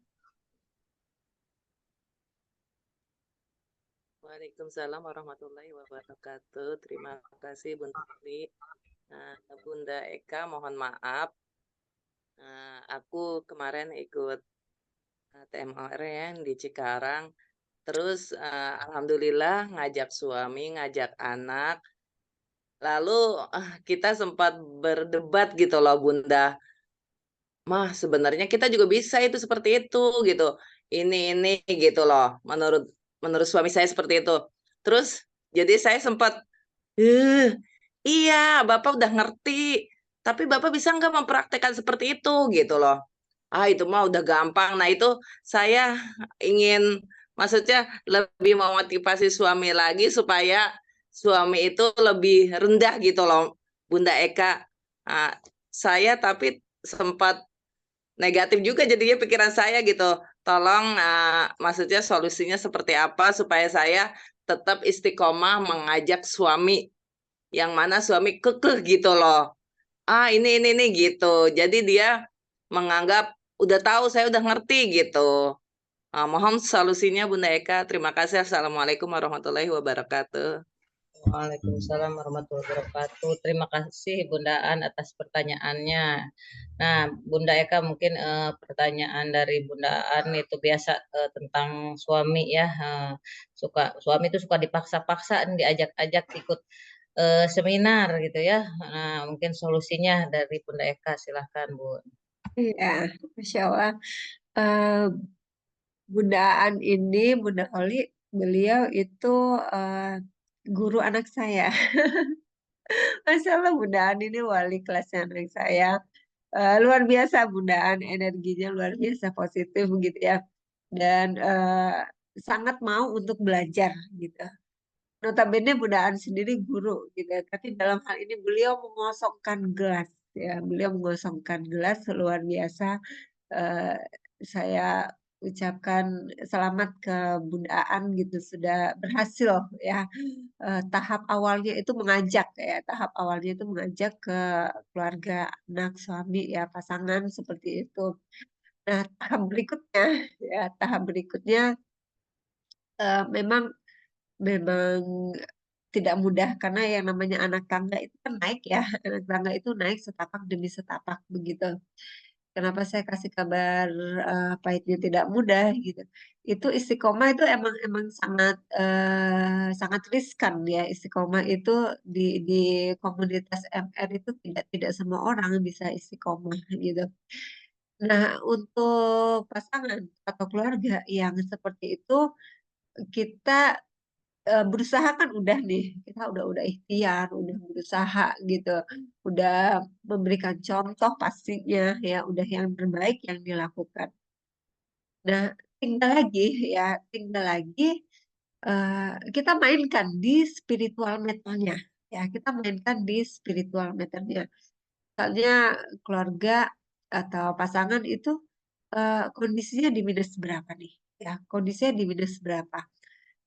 S1: Waalaikumsalam warahmatullahi wabarakatuh. Terima kasih Bunda Tri. Bunda Eka, mohon maaf. Aku kemarin ikut TMR ya di Cikarang. Terus alhamdulillah ngajak suami, ngajak anak. Lalu kita sempat berdebat gitu loh Bunda. Mah, sebenarnya kita juga bisa itu seperti itu gitu. Ini gitu loh. Menurut menurut suami saya seperti itu. Terus jadi saya sempat, iya, Bapak udah ngerti. Tapi Bapak bisa nggak mempraktekkan seperti itu gitu loh. Ah, itu mah udah gampang. Nah, itu saya ingin maksudnya lebih memotivasi suami lagi supaya suami itu lebih rendah gitu loh, Bunda Eka. Ah, saya tapi sempat negatif juga jadinya pikiran saya gitu. Tolong maksudnya solusinya seperti apa supaya saya tetap istiqomah mengajak suami yang mana suami kekeh gitu loh. Ah, ini gitu. Jadi dia menganggap udah tahu saya udah ngerti gitu. Mohon solusinya Bunda Eka. Terima kasih. Assalamualaikum warahmatullahi wabarakatuh.
S2: Waalaikumsalam warahmatullahi wabarakatuh. Terima kasih Bunda An atas pertanyaannya. Nah, Bunda Eka mungkin pertanyaan dari Bunda An itu biasa tentang suami ya. Suami itu suka dipaksa-paksa diajak-ajak ikut seminar gitu ya. Nah, mungkin solusinya dari Bunda Eka silahkan Bu.
S3: Iya, Masya Allah. Eh, Bundaan ini, Bunda Oli, beliau itu eh, guru anak saya. Masya Allah, Bundaan ini wali kelasnya anak saya. Luar biasa, Bundaan, energinya luar biasa positif gitu ya. Dan sangat mau untuk belajar gitu. Notabene Bundaan sendiri guru gitu ya. Tapi dalam hal ini beliau mengosongkan gelas ya. Beliau mengosongkan gelas luar biasa. eh, saya ucapkan selamat ke Bundaan gitu sudah berhasil ya. Tahap awalnya itu mengajak ya, tahap awalnya itu mengajak ke keluarga, anak, suami ya, pasangan seperti itu. Nah, tahap berikutnya ya, tahap berikutnya memang memang tidak mudah karena yang namanya anak tangga itu kan naik ya, anak tangga itu naik setapak demi setapak begitu. Kenapa saya kasih kabar pahitnya tidak mudah gitu. Itu istiqomah itu emang emang sangat sangat riskan ya istiqomah itu di komunitas MR itu tidak semua orang bisa istiqomah gitu. Nah, untuk pasangan atau keluarga yang seperti itu kita berusaha kan udah nih, kita udah ikhtiar, udah berusaha gitu, udah memberikan contoh pastinya ya, udah yang terbaik yang dilakukan. Nah, tinggal lagi ya, tinggal lagi kita mainkan di spiritual meternya ya, kita mainkan di spiritual meternya. Misalnya keluarga atau pasangan itu kondisinya di minus berapa nih? Ya, kondisinya di minus berapa?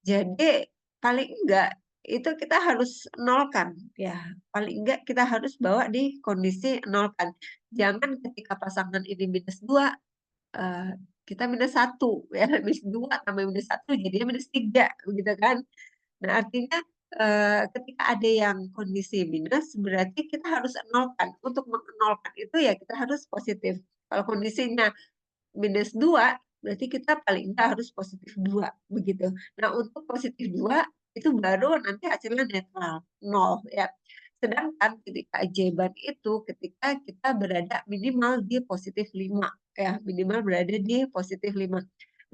S3: Jadi paling enggak itu kita harus nolkan ya. Paling enggak kita harus bawa di kondisi nolkan. Jangan ketika pasangan ini minus dua, eh, kita minus satu ya. Minus dua tambah minus satu jadinya minus tiga gitu kan. Nah artinya ketika ada yang kondisi minus berarti kita harus nolkan. Untuk menolkan itu ya kita harus positif. Kalau kondisinya minus dua, berarti kita paling enggak harus positif dua, begitu. Nah, untuk positif dua, itu baru nanti hasilnya netral, nol ya. Sedangkan ketika ajaban itu, ketika kita berada minimal di positif lima, ya, minimal berada di positif lima.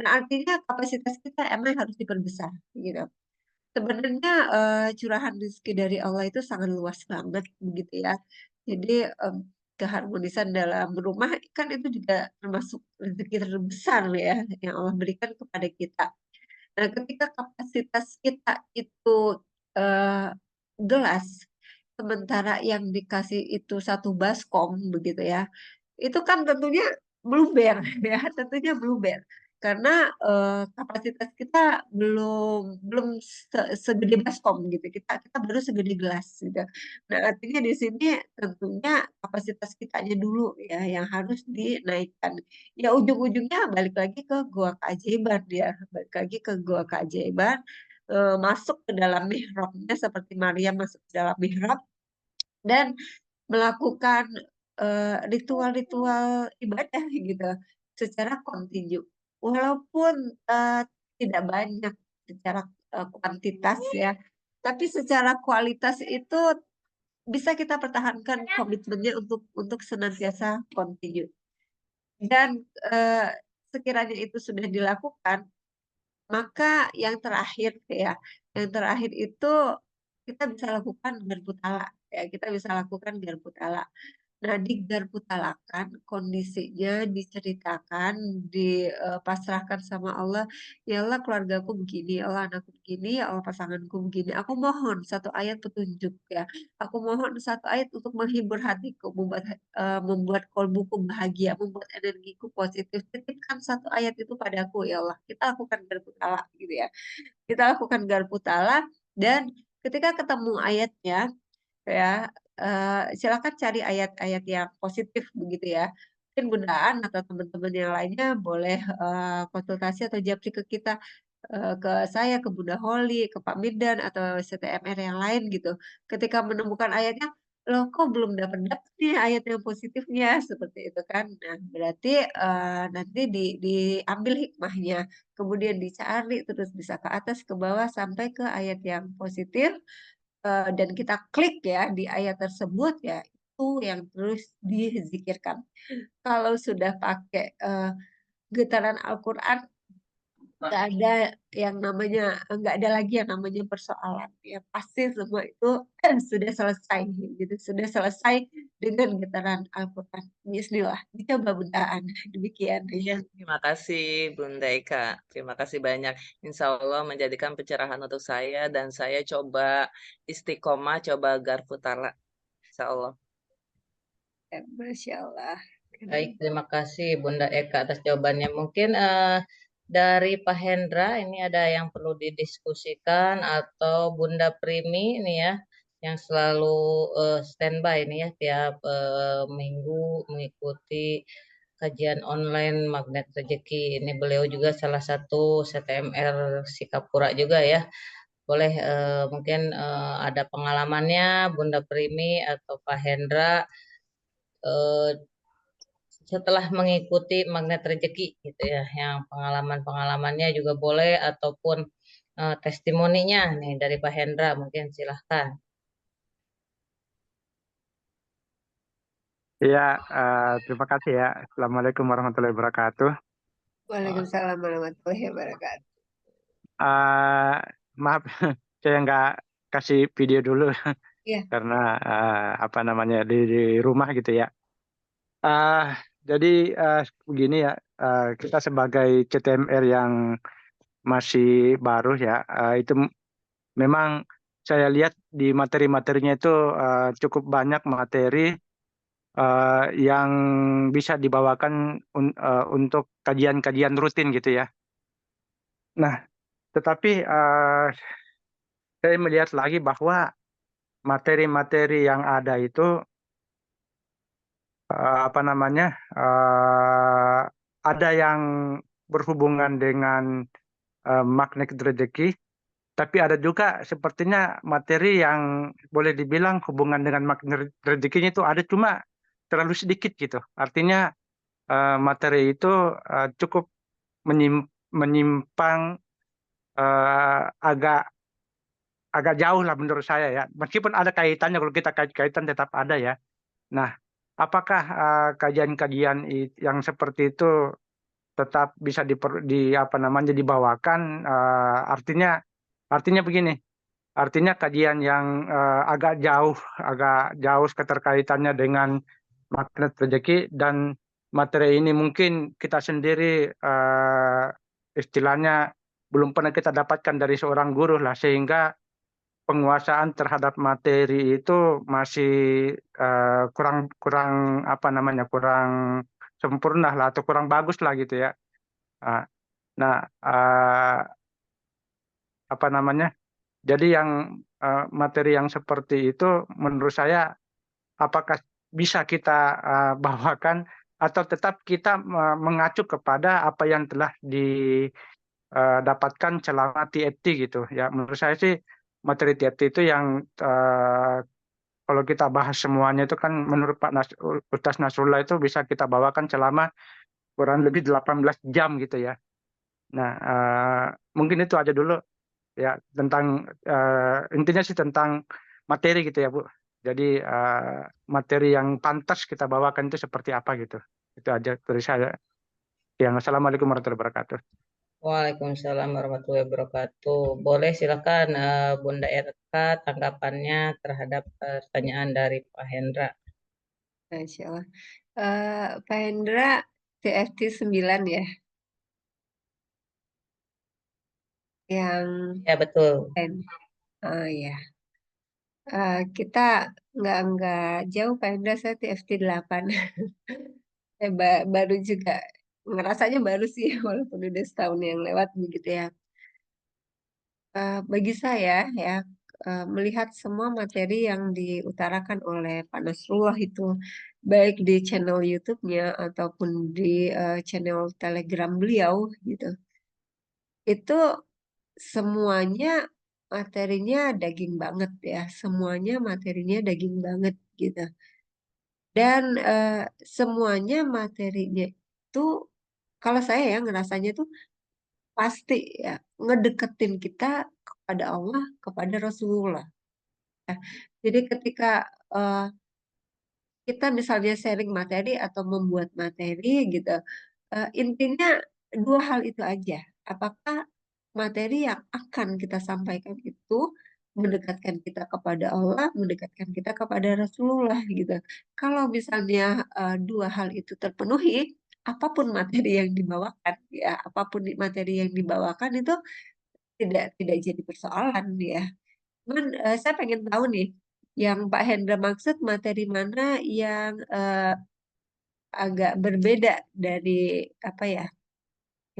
S3: Nah, artinya kapasitas kita emang harus diperbesar, gitu. Sebenarnya curahan rezeki dari Allah itu sangat luas banget begitu ya. Jadi keharmonisan dalam rumah kan itu juga termasuk rezeki terbesar ya yang Allah berikan kepada kita. Nah, ketika kapasitas kita itu eh, gelas, sementara yang dikasih itu satu baskom begitu ya, itu kan tentunya blueber ya, tentunya blueber. Karena kapasitas kita belum segede baskom gitu. Kita baru segede gelas gitu. Nah, artinya di sini tentunya kapasitas kitanya dulu ya yang harus dinaikkan. Ya ujung-ujungnya balik lagi ke gua keajaiban ya, balik lagi ke gua keajaiban, masuk ke dalam mihrabnya seperti Maria masuk ke dalam mihrab dan melakukan ritual-ritual ibadah gitu secara kontinu. Walaupun eh, tidak banyak secara kuantitas ya, tapi secara kualitas itu bisa kita pertahankan komitmennya untuk senantiasa kontinu. Dan eh, sekiranya itu sudah dilakukan, maka yang terakhir itu kita bisa lakukan garpu tala ya, kita bisa lakukan garpu tala. Nah, digarpu talakan kondisinya diceritakan, dipasrahkan sama Allah. Ya Allah, keluargaku begini, ya Allah anakku begini, ya Allah pasanganku begini. Aku mohon satu ayat petunjuk ya. Aku mohon satu ayat untuk menghibur hatiku, membuat kolbuku bahagia, membuat energiku positif. Titipkan satu ayat itu padaku ya Allah. Kita lakukan garpu tala gitu ya. Kita lakukan garpu tala dan ketika ketemu ayatnya ya silakan cari ayat-ayat yang positif begitu ya. Mungkin Bundaan atau teman-teman yang lainnya boleh konsultasi atau japri ke kita. ke saya, ke Bunda Holi, ke Pak Midan atau CTMR yang lain gitu. Ketika menemukan ayatnya, loh kok belum dapat nih ayat yang positifnya seperti itu kan. Nah, berarti nanti diambil hikmahnya, kemudian dicari terus bisa ke atas ke bawah sampai ke ayat yang positif dan kita klik ya di ayat tersebut ya itu yang terus dizikirkan. Kalau sudah pakai getaran Al-Quran nggak ada yang namanya nggak ada lagi yang namanya persoalan ya pasti semua itu sudah selesai gitu sudah selesai dengan getaran Al-Quran. Bismillah dicoba Bunda Ana demikian
S1: Iya,
S3: ya.
S1: terima kasih Bunda Eka. Terima kasih banyak. Insya Allah menjadikan pencerahan untuk saya dan saya coba istiqomah, coba garfutala. Insya Allah.
S3: Ya, Masya Allah.
S2: Baik, terima kasih Bunda Eka atas jawabannya. Mungkin dari Pak Hendra ini ada yang perlu didiskusikan atau Bunda Primi ini ya yang selalu standby ini ya tiap minggu mengikuti kajian online Magnet Rezeki. Ini beliau juga salah satu CTMR Sikapura juga ya. Boleh mungkin ada pengalamannya Bunda Primi atau Pak Hendra eh, setelah mengikuti Magnet Rezeki gitu ya, yang pengalaman-pengalamannya juga boleh ataupun testimoninya nih dari Pak Hendra mungkin silahkan.
S4: Iya, terima kasih ya. Assalamualaikum warahmatullahi wabarakatuh.
S3: Waalaikumsalam warahmatullahi wabarakatuh.
S4: Eh, Maaf, saya nggak kasih video dulu
S3: Ya,
S4: karena apa namanya di rumah gitu ya. Eh, jadi begini ya, kita sebagai CTMR yang masih baru ya, itu memang saya lihat di materi-materinya itu cukup banyak materi yang bisa dibawakan untuk kajian-kajian rutin gitu ya. Nah, tetapi saya melihat lagi bahwa materi-materi yang ada itu apa namanya eh, ada yang berhubungan dengan magnet rezeki, tapi ada juga sepertinya materi yang boleh dibilang hubungan dengan magnet rezekinya itu ada cuma terlalu sedikit gitu. Artinya materi itu cukup menyimpang agak agak jauh lah menurut saya ya. Meskipun ada kaitannya, kalau kita kaitan tetap ada ya. Nah, apakah kajian-kajian yang seperti itu tetap bisa apa namanya dibawakan? Artinya begini, artinya kajian yang agak jauh keterkaitannya dengan magnet rezeki dan materi ini mungkin kita sendiri istilahnya belum pernah kita dapatkan dari seorang guru lah sehingga penguasaan terhadap materi itu masih kurang kurang apa namanya kurang sempurna lah atau kurang bagus lah gitu ya. Ah, Nah, apa namanya? Jadi yang materi yang seperti itu menurut saya apakah bisa kita bawakan atau tetap kita mengacu kepada apa yang telah didapatkan selama TFT gitu ya. Menurut saya sih materi TFT itu yang kalau kita bahas semuanya itu kan menurut Ustaz Nasrullah itu bisa kita bawakan selama kurang lebih 18 jam gitu ya. Nah, mungkin itu aja dulu ya tentang intinya sih tentang materi gitu ya Bu. Jadi materi yang pantas kita bawakan itu seperti apa gitu. Itu aja dari saya. Yang Assalamualaikum warahmatullahi wabarakatuh.
S2: Waalaikumsalam warahmatullahi wabarakatuh. Boleh silakan Bunda Erka tanggapannya terhadap pertanyaan dari Pak Hendra.
S3: Masya Allah. Pak Hendra TFT 9 ya yang
S2: Ya betul.
S3: oh ya. Kita nggak jauh Pak Hendra, saya TFT 8. Saya baru juga ngerasanya baru sih walaupun udah setahun yang lewat begitu ya. Bagi saya ya melihat semua materi yang diutarakan oleh Pak Nasrullah itu baik di channel YouTube-nya ataupun di channel Telegram beliau gitu. Itu semuanya materinya daging banget ya, semuanya materinya daging banget gitu. Dan semuanya materinya itu kalau saya ya ngerasanya tuh pasti ya ngedeketin kita kepada Allah, kepada Rasulullah. Ya. Jadi ketika eh, kita misalnya sharing materi atau membuat materi gitu, intinya dua hal itu aja. Apakah materi yang akan kita sampaikan itu mendekatkan kita kepada Allah, mendekatkan kita kepada Rasulullah gitu. Kalau misalnya dua hal itu terpenuhi, apapun materi yang dibawakan ya, apapun materi yang dibawakan itu tidak jadi persoalan ya. Cuman saya pengen tahu nih, yang Pak Hendra maksud materi mana yang agak berbeda dari apa ya,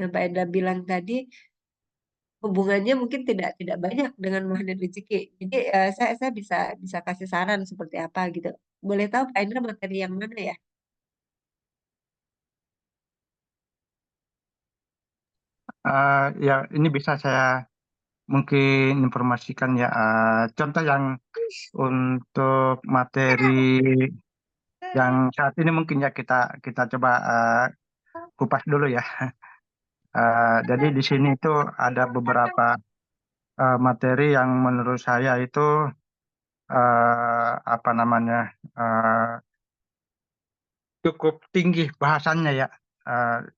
S3: yang Pak Hendra bilang tadi hubungannya mungkin tidak banyak dengan magnet rezeki. Jadi saya bisa bisa kasih saran seperti apa gitu. Boleh tahu Pak Hendra materi yang mana ya?
S4: Ya, ini bisa saya mungkin informasikan ya. Contoh yang untuk materi yang saat ini mungkin ya kita kita coba kupas dulu ya. Jadi di sini itu ada beberapa materi yang menurut saya itu apa namanya eh, cukup tinggi bahasannya ya. Eh,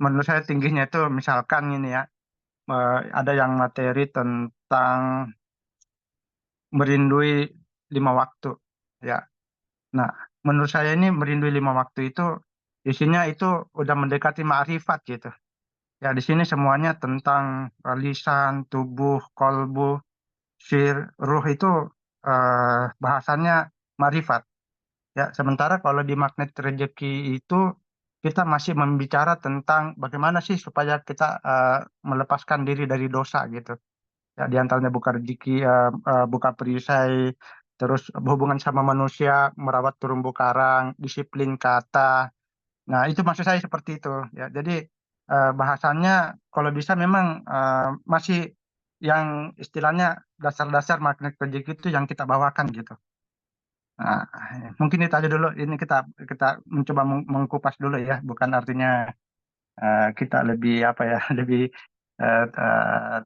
S4: Menurut saya tingginya itu misalkan ini ya, ada yang materi tentang merindui 5 waktu ya. Nah, menurut saya ini merindui 5 waktu itu isinya itu udah mendekati ma'rifat gitu. Ya, di sini semuanya tentang lisan, tubuh, kolbu, sir, ruh itu bahasannya ma'rifat. Ya, sementara kalau di magnet rezeki itu kita masih membicara tentang bagaimana sih supaya kita melepaskan diri dari dosa gitu. Ya, di antaranya buka rezeki, buka perisai, terus berhubungan sama manusia, merawat terumbu karang, disiplin kata. Nah, itu maksud saya seperti itu. Ya, jadi bahasannya kalau bisa memang masih yang istilahnya dasar-dasar magnet rezeki itu yang kita bawakan gitu. Nah, mungkin itu aja dulu. Ini kita kita mencoba mengkupas dulu ya, bukan artinya kita lebih apa ya, lebih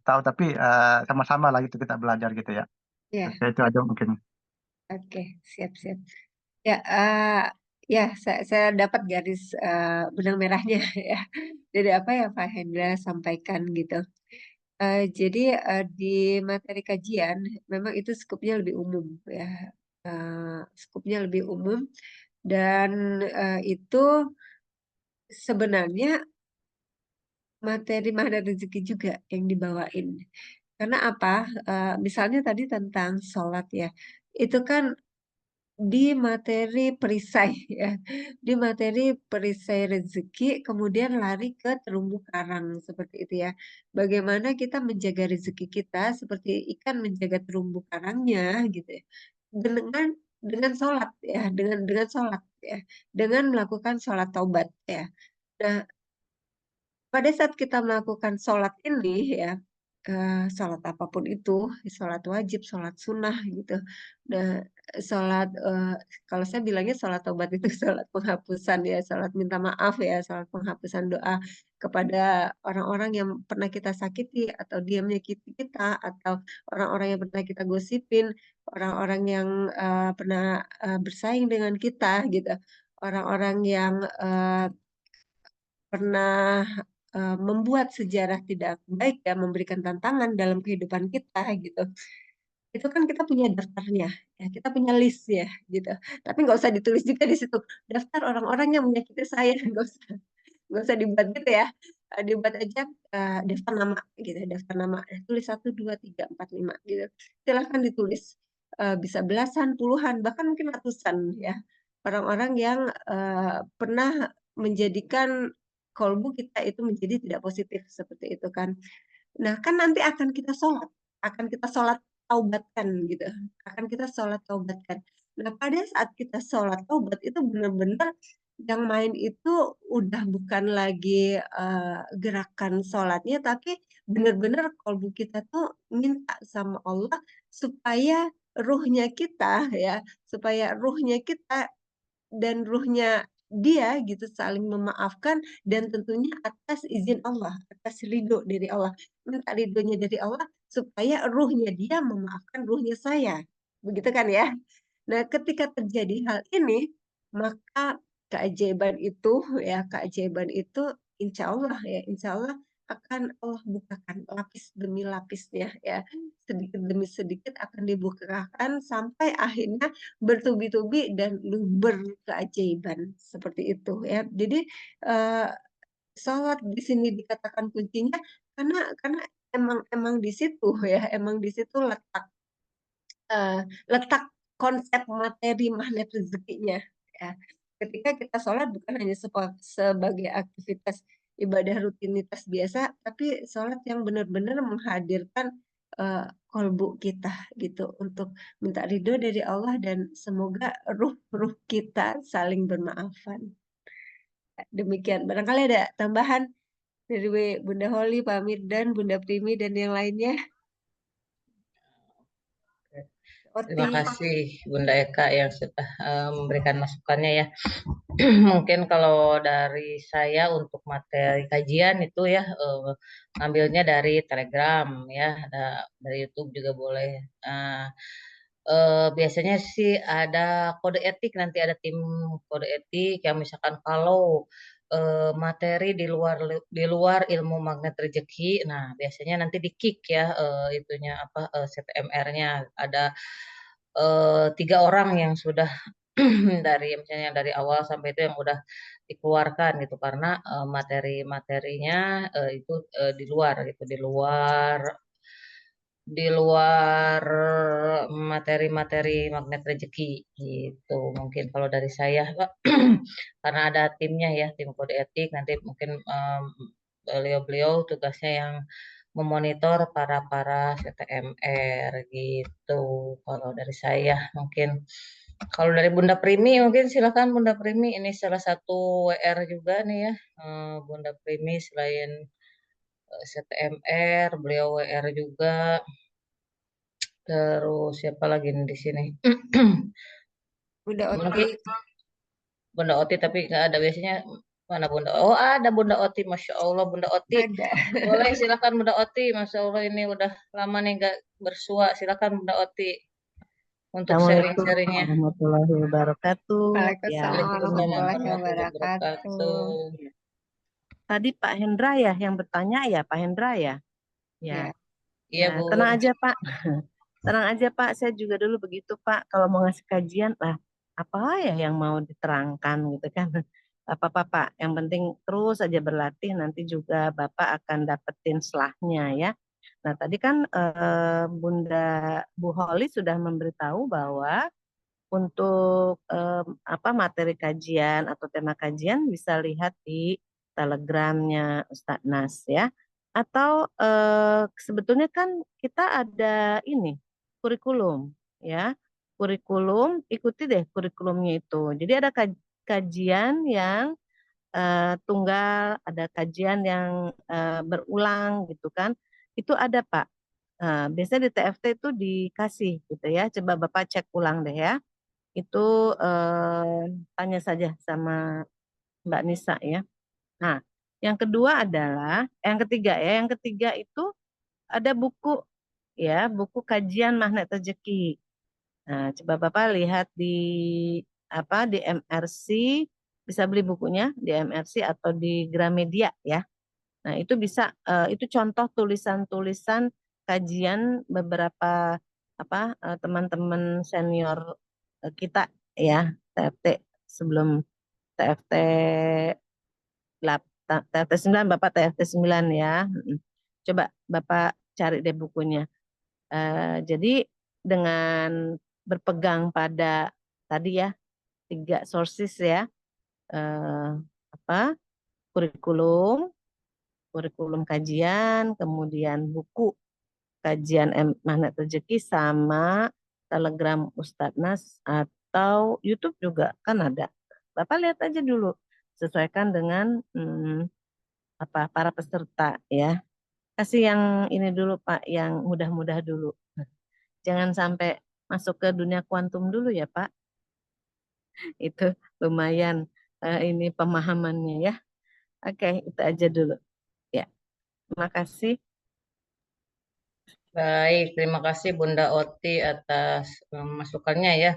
S4: tahu, tapi sama-sama lah gitu kita belajar gitu ya.
S3: Ya,
S4: Oke, itu aja mungkin.
S3: oke, siap-siap. Ya, ya saya dapat garis benang merahnya ya dari apa yang Pak Hendra sampaikan gitu. Jadi di materi kajian memang itu skupnya lebih umum ya. Skupnya lebih umum dan itu sebenarnya materi mana rezeki juga yang dibawain. Karena apa? Misalnya tadi tentang sholat ya, itu kan di materi perisai ya, di materi perisai rezeki, kemudian lari ke terumbu karang seperti itu ya. Bagaimana kita menjaga rezeki kita seperti ikan menjaga terumbu karangnya gitu ya. Dengan dengan sholat ya, dengan sholat ya, dengan melakukan sholat taubat ya. Nah, pada saat kita melakukan sholat ini ya, sholat apapun itu, sholat wajib, sholat sunnah gitu. Nah, sholat, kalau saya bilangnya sholat taubat itu sholat penghapusan ya, sholat minta maaf ya, sholat penghapusan doa kepada orang-orang yang pernah kita sakiti atau dia menyakiti kita, atau orang-orang yang pernah kita gosipin, orang-orang yang pernah bersaing dengan kita gitu, orang-orang yang pernah membuat sejarah tidak baik ya, memberikan tantangan dalam kehidupan kita gitu. Itu kan kita punya daftarnya, ya, kita punya list ya gitu. Tapi nggak usah ditulis juga di situ daftar orang-orang yang menyakiti saya, nggak usah dibuat gitu ya. Dibuat aja daftar nama gitu, daftar nama. Tulis 1, 2, 3, 4, 5 gitu. Silahkan ditulis. Bisa belasan, puluhan, bahkan mungkin ratusan ya. Orang-orang yang pernah menjadikan kolbu kita itu menjadi tidak positif seperti itu kan. Nah, kan nanti akan kita sholat taubatkan gitu, akan kita sholat taubatkan. Nah, pada saat kita sholat taubat itu benar-benar yang main itu udah bukan lagi gerakan sholatnya, tapi benar-benar kolbu kita tuh minta sama Allah supaya ruhnya kita ya, supaya ruhnya kita dan ruhnya dia gitu saling memaafkan, dan tentunya atas izin Allah, atas ridho dari Allah. Minta ridhonya dari Allah supaya ruhnya dia memaafkan ruhnya saya. Begitu kan ya? Nah, ketika terjadi hal ini, maka keajaiban itu insya Allah ya, insya Allah akan Allah bukakan lapis demi lapisnya ya, sedikit demi sedikit akan dibukakan sampai akhirnya bertubi-tubi dan berkeajaiban seperti itu ya. Jadi eh, sholat di sini dikatakan kuncinya karena emang emang di situ ya, emang di situ letak konsep materi magnet rezekinya ya. Ketika kita sholat bukan hanya sebagai aktivitas ibadah rutinitas biasa, tapi sholat yang benar-benar menghadirkan kolbu kita gitu untuk minta ridho dari Allah dan semoga ruh-ruh kita saling bermaafan. Demikian. Barangkali ada tambahan dari Bunda Holly, Pak Mirdan, Bunda Primi, dan yang lainnya.
S2: Terima
S3: Oti.
S2: kasih Bunda Eka yang sudah memberikan masukannya ya. Mungkin kalau dari saya untuk materi kajian itu ya ngambilnya dari Telegram ya, dari YouTube juga boleh. Biasanya sih ada kode etik, nanti ada tim kode etik yang misalkan kalau materi di luar ilmu magnet rezeki, nah biasanya nanti di kick ya itunya apa CTMR-nya ada 3 orang yang sudah dari misalnya dari awal sampai itu yang udah dikeluarkan gitu karena materi-materinya itu di luar gitu, di luar materi-materi magnet rezeki gitu. Mungkin kalau dari saya Pak, karena ada timnya ya, tim kode etik, nanti mungkin beliau-beliau tugasnya yang memonitor para CTMR gitu. Kalau dari saya mungkin, kalau dari Bunda Primi mungkin silakan Bunda Primi, ini salah satu WR juga nih ya. Bunda Primi selain CTMR, beliau WR juga. Terus siapa lagi nih di sini?
S3: Bunda Oti.
S2: Mungkin Bunda Oti, tapi nggak ada biasanya. Mana Bunda? Oh, ada Bunda Oti, Masya Allah Bunda Oti.
S3: Ada.
S2: Boleh silakan Bunda Oti. Masya Allah ini udah lama nih nggak bersua. Silakan Bunda Oti untuk
S5: Assalamualaikum
S2: sharing-sharingnya.
S5: warahmatullahi wabarakatuh. Ya,
S3: Waalaikumsalam
S2: Waalaikumsalam
S3: warahmatullahi
S2: warahmatullahi
S3: wabarakatuh.
S2: wabarakatuh.
S5: tadi Pak Hendra ya yang bertanya ya, Pak Hendra ya. Ya,
S3: Ya,
S2: Iya
S5: ya,
S2: Bu.
S5: tenang aja Pak. Tenang aja Pak, saya juga dulu begitu Pak. Kalau mau ngasih kajian, lah apa ya yang mau diterangkan gitu kan. Apa-apa Pak, yang penting terus aja berlatih, nanti juga Bapak akan dapetin selahnya ya. Nah tadi kan Bunda Bu Holly sudah memberitahu bahwa untuk apa materi kajian atau tema kajian bisa lihat di Telegramnya Ustadz Nas ya. Atau sebetulnya kan kita ada ini kurikulum ya. Kurikulum, ikuti deh kurikulumnya itu. Jadi ada kajian yang tunggal, ada kajian yang berulang gitu kan. Itu ada Pak. Biasanya di TFT itu dikasih gitu ya. Coba Bapak cek ulang deh ya itu tanya saja sama Mbak Nisa ya. Nah, yang kedua adalah, yang ketiga itu ada buku ya, buku kajian magnet rezeki. Nah, coba Bapak lihat di apa di MRC, bisa beli bukunya di MRC atau di Gramedia ya. Nah, itu bisa itu contoh tulisan-tulisan kajian beberapa apa teman-teman senior kita ya, TFT sebelum TFT 8, TFT 9 Bapak TFT 9 ya. Coba Bapak cari deh bukunya. Jadi dengan berpegang pada tadi ya 3 sources ya, eh, apa kurikulum, kurikulum kajian, kemudian buku kajian Magnet Rezeki sama Telegram Ustadz Nas atau YouTube juga kan ada. Bapak lihat aja dulu, sesuaikan dengan para peserta ya. Kasih yang ini dulu Pak, yang mudah-mudah dulu. Jangan sampai masuk ke dunia kuantum dulu ya Pak. Itu lumayan ini pemahamannya ya. Oke, itu aja dulu. Ya, terima kasih.
S2: Baik, terima kasih Bunda Oti atas masukannya ya.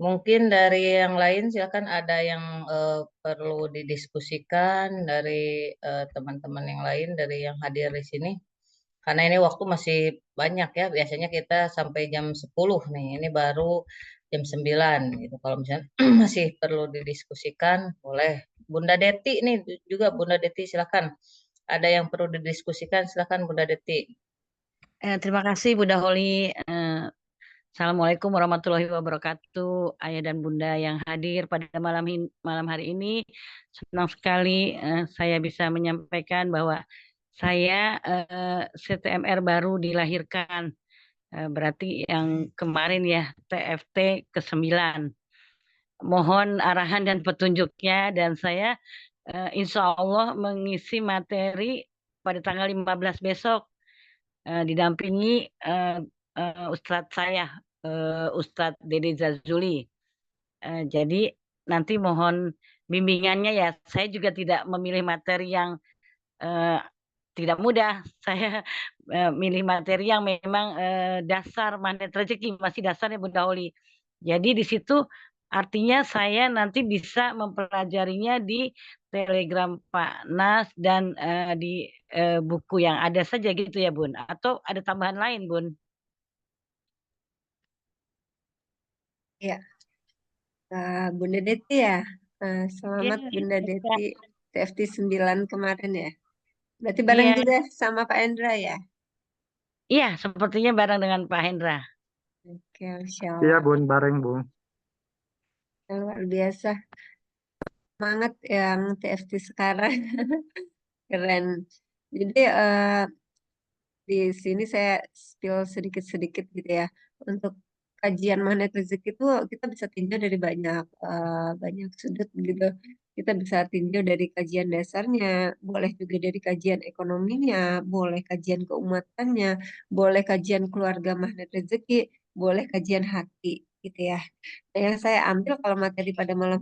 S2: Mungkin dari yang lain silakan ada yang perlu didiskusikan dari teman-teman yang lain dari yang hadir di sini. Karena ini waktu masih banyak ya. Biasanya kita sampai jam 10 nih. Ini baru jam 9 gitu. Kalau misalnya masih perlu didiskusikan, boleh. Bunda Deti nih juga Bunda Deti silakan. Ada yang perlu didiskusikan silakan Bunda Deti.
S6: Terima kasih Bunda Holi. Assalamualaikum warahmatullahi wabarakatuh. Ayah dan Bunda yang hadir pada malam hari ini. Senang sekali saya bisa menyampaikan bahwa saya CTMR baru dilahirkan. Berarti yang kemarin ya TFT ke-9. Mohon arahan dan petunjuknya dan saya insya Allah mengisi materi pada tanggal 15 besok. Didampingi Ustadz saya, Ustadz Dede Zazuli. Jadi nanti mohon bimbingannya ya. Saya juga tidak memilih materi yang tidak mudah. Saya milih materi yang memang dasar magnet rezeki, masih dasarnya Bunda Oli. Jadi di situ artinya saya nanti bisa mempelajarinya di Telegram Pak Nas dan di buku yang ada saja gitu ya Bun. Atau ada tambahan lain Bun?
S3: Ya, Bunda Deti ya. Selamat
S6: Iya,
S3: Bunda
S6: Kak.
S3: Deti TFT 9 kemarin ya. Berarti bareng
S6: Iya,
S3: juga sama Pak Endra ya.
S6: iya, sepertinya bareng dengan Pak Hendra.
S3: Oke, Masya
S4: Iya,
S3: Allah.
S4: Bun, bareng, Bun.
S3: Luar biasa. Semangat yang TFT sekarang. Keren. Jadi di sini saya spill sedikit-sedikit gitu ya. Untuk kajian magnet rezeki itu kita bisa tinjau dari banyak sudut gitu. Kita bisa tinjau dari kajian dasarnya, boleh juga dari kajian ekonominya, boleh kajian keumatannya, boleh kajian keluarga magnet rezeki, boleh kajian hati gitu ya. Nah, yang saya ambil kalau materi pada malam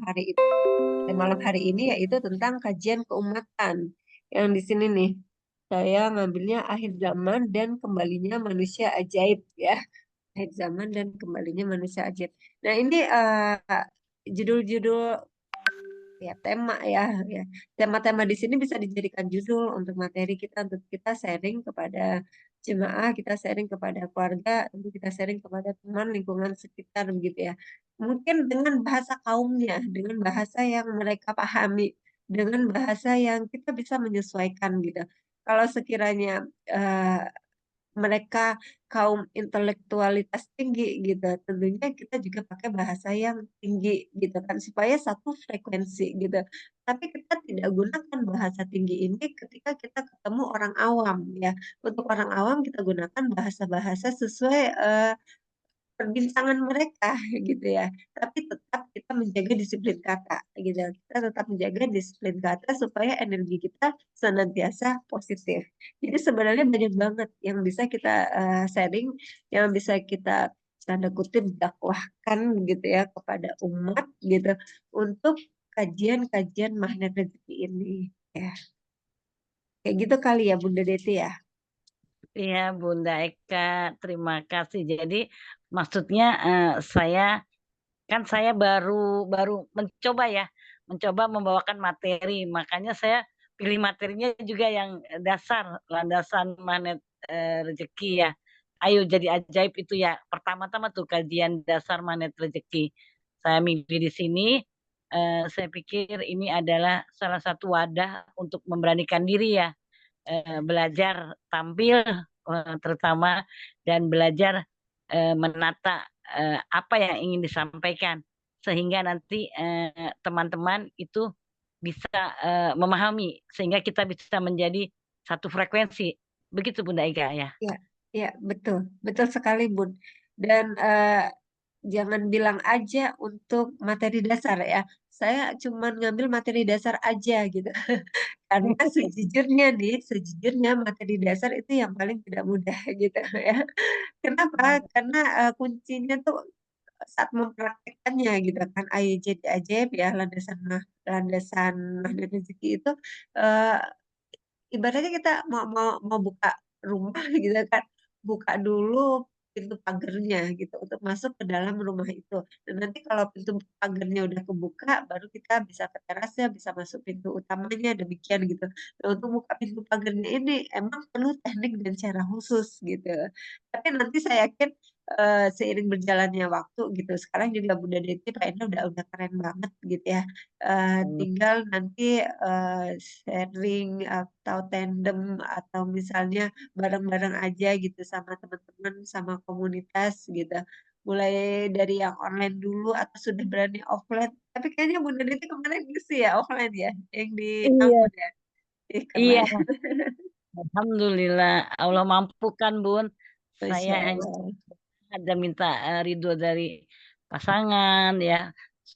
S3: hari ini yaitu tentang kajian keumatan. Yang di sini nih, saya ngambilnya akhir zaman dan kembalinya manusia ajaib ya. Akhir zaman dan kembalinya manusia ajaib. Nah, ini judul-judul ya ya. Tema-tema di sini bisa dijadikan judul untuk materi kita untuk kita sharing kepada jemaah, kita sharing kepada keluarga, untuk kita sharing kepada teman lingkungan sekitar begitu ya. Mungkin dengan bahasa kaumnya, dengan bahasa yang mereka pahami, dengan bahasa yang kita bisa menyesuaikan gitu. Kalau sekiranya mereka kaum intelektualitas tinggi gitu. Tentunya kita juga pakai bahasa yang tinggi gitu kan supaya satu frekuensi gitu. Tapi kita tidak gunakan bahasa tinggi ini ketika kita ketemu orang awam ya. Untuk orang awam kita gunakan bahasa-bahasa sesuai perbincangan mereka gitu ya. Tapi tetap kita menjaga disiplin kata gitu. Kita tetap menjaga disiplin kata supaya energi kita senantiasa positif. Jadi sebenarnya banyak banget yang bisa kita sharing, yang bisa kita tanda kutip dakwahkan gitu ya kepada umat gitu untuk kajian-kajian magnet rezeki ini ya. Kayak gitu kali ya Bunda Deti ya.
S6: Iya Bunda Eka, terima kasih. Jadi maksudnya saya baru baru mencoba membawakan materi. Makanya saya pilih materinya juga yang dasar, landasan magnet rezeki ya. Ayo jadi ajaib itu ya. Pertama-tama tuh kajian dasar magnet rezeki. Saya mimpi di sini. Saya pikir ini adalah salah satu wadah untuk memberanikan diri ya, belajar tampil terutama dan belajar menata apa yang ingin disampaikan sehingga nanti teman-teman itu bisa memahami sehingga kita bisa menjadi satu frekuensi. Begitu Bunda Ega ya.
S3: Ya, ya betul, betul sekali Bun. Dan jangan bilang aja untuk materi dasar ya. saya cuma ngambil materi dasar aja gitu. Karena sejujurnya materi dasar itu yang paling tidak mudah gitu ya. Kenapa? Karena kuncinya tuh saat mempraktekannya gitu kan, AYJ ajaib ya, landasan Mahdi Rezeki itu eh, ibaratnya kita mau buka rumah gitu kan, buka dulu pintu pagernya gitu untuk masuk ke dalam rumah itu. Dan nanti kalau pintu pagernya udah kebuka, baru kita bisa ke terasnya, bisa masuk pintu utamanya, demikian gitu. Nah, untuk buka pintu pagernya ini emang perlu teknik dan cara khusus gitu. Tapi nanti saya yakin seiring berjalannya waktu gitu. Sekarang juga Bunda Deti Pak Enda udah keren banget gitu ya. Tinggal nanti sharing atau tandem atau misalnya bareng-bareng aja gitu sama teman-teman, sama komunitas gitu. Mulai dari yang online dulu atau sudah berani offline. Tapi kayaknya Bunda Deti kemarin sih ya offline ya, yang di
S6: Iya,
S3: Ambon ya. Ih,
S6: iya,
S3: keren.
S6: alhamdulillah Allah mampu kan Bun. Saya
S3: Masya
S6: hanya
S3: Allah.
S6: ada minta ridho dari pasangan ya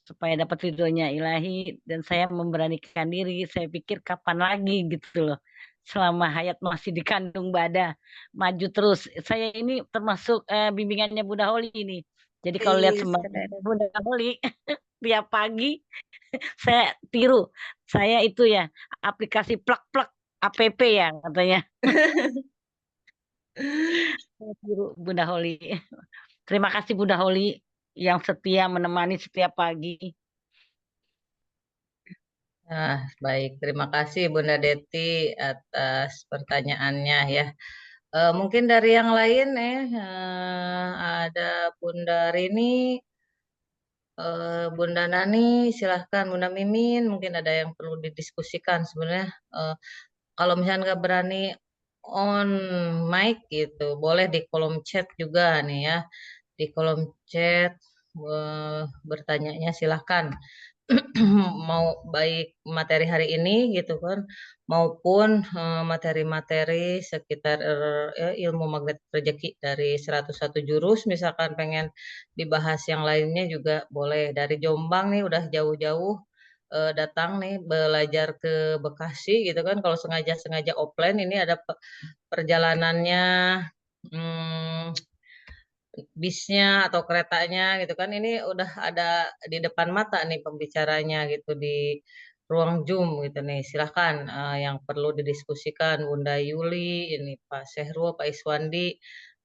S6: supaya dapat ridhonya ilahi dan saya memberanikan diri. Saya pikir kapan lagi gitu loh. Selama hayat masih dikandung badan, maju terus. Saya ini termasuk bimbingannya Bunda Holi ini. Jadi kalau lihat
S3: Ih,
S6: semangat
S3: keren.
S6: Bunda Holi tiap pagi saya tiru. Saya itu ya aplikasi plak-plak app ya katanya. Saya tiru Bunda Holi. Terima kasih Bunda Holi yang setia menemani setiap pagi.
S2: Nah, baik. Terima kasih Bunda Deti atas pertanyaannya ya. Mungkin dari yang lain ada Bunda Rini, Bunda Nani, silahkan Bunda Mimin. Mungkin ada yang perlu didiskusikan sebenarnya. Kalau misalnya nggak berani on mic gitu, boleh di kolom chat juga nih ya. Di kolom chat bertanyanya silahkan. Mau baik materi hari ini gitu kan maupun materi-materi sekitar ilmu magnet rezeki dari 101 jurus misalkan pengen dibahas yang lainnya juga boleh dari Jombang nih udah jauh-jauh datang nih belajar ke Bekasi gitu kan kalau sengaja offline ini ada perjalanannya hmm, bisnya atau keretanya gitu kan ini udah ada di depan mata nih pembicaranya gitu di ruang Zoom gitu nih silahkan yang perlu didiskusikan Bunda Yuli ini Pak Sehrul Pak Iswandi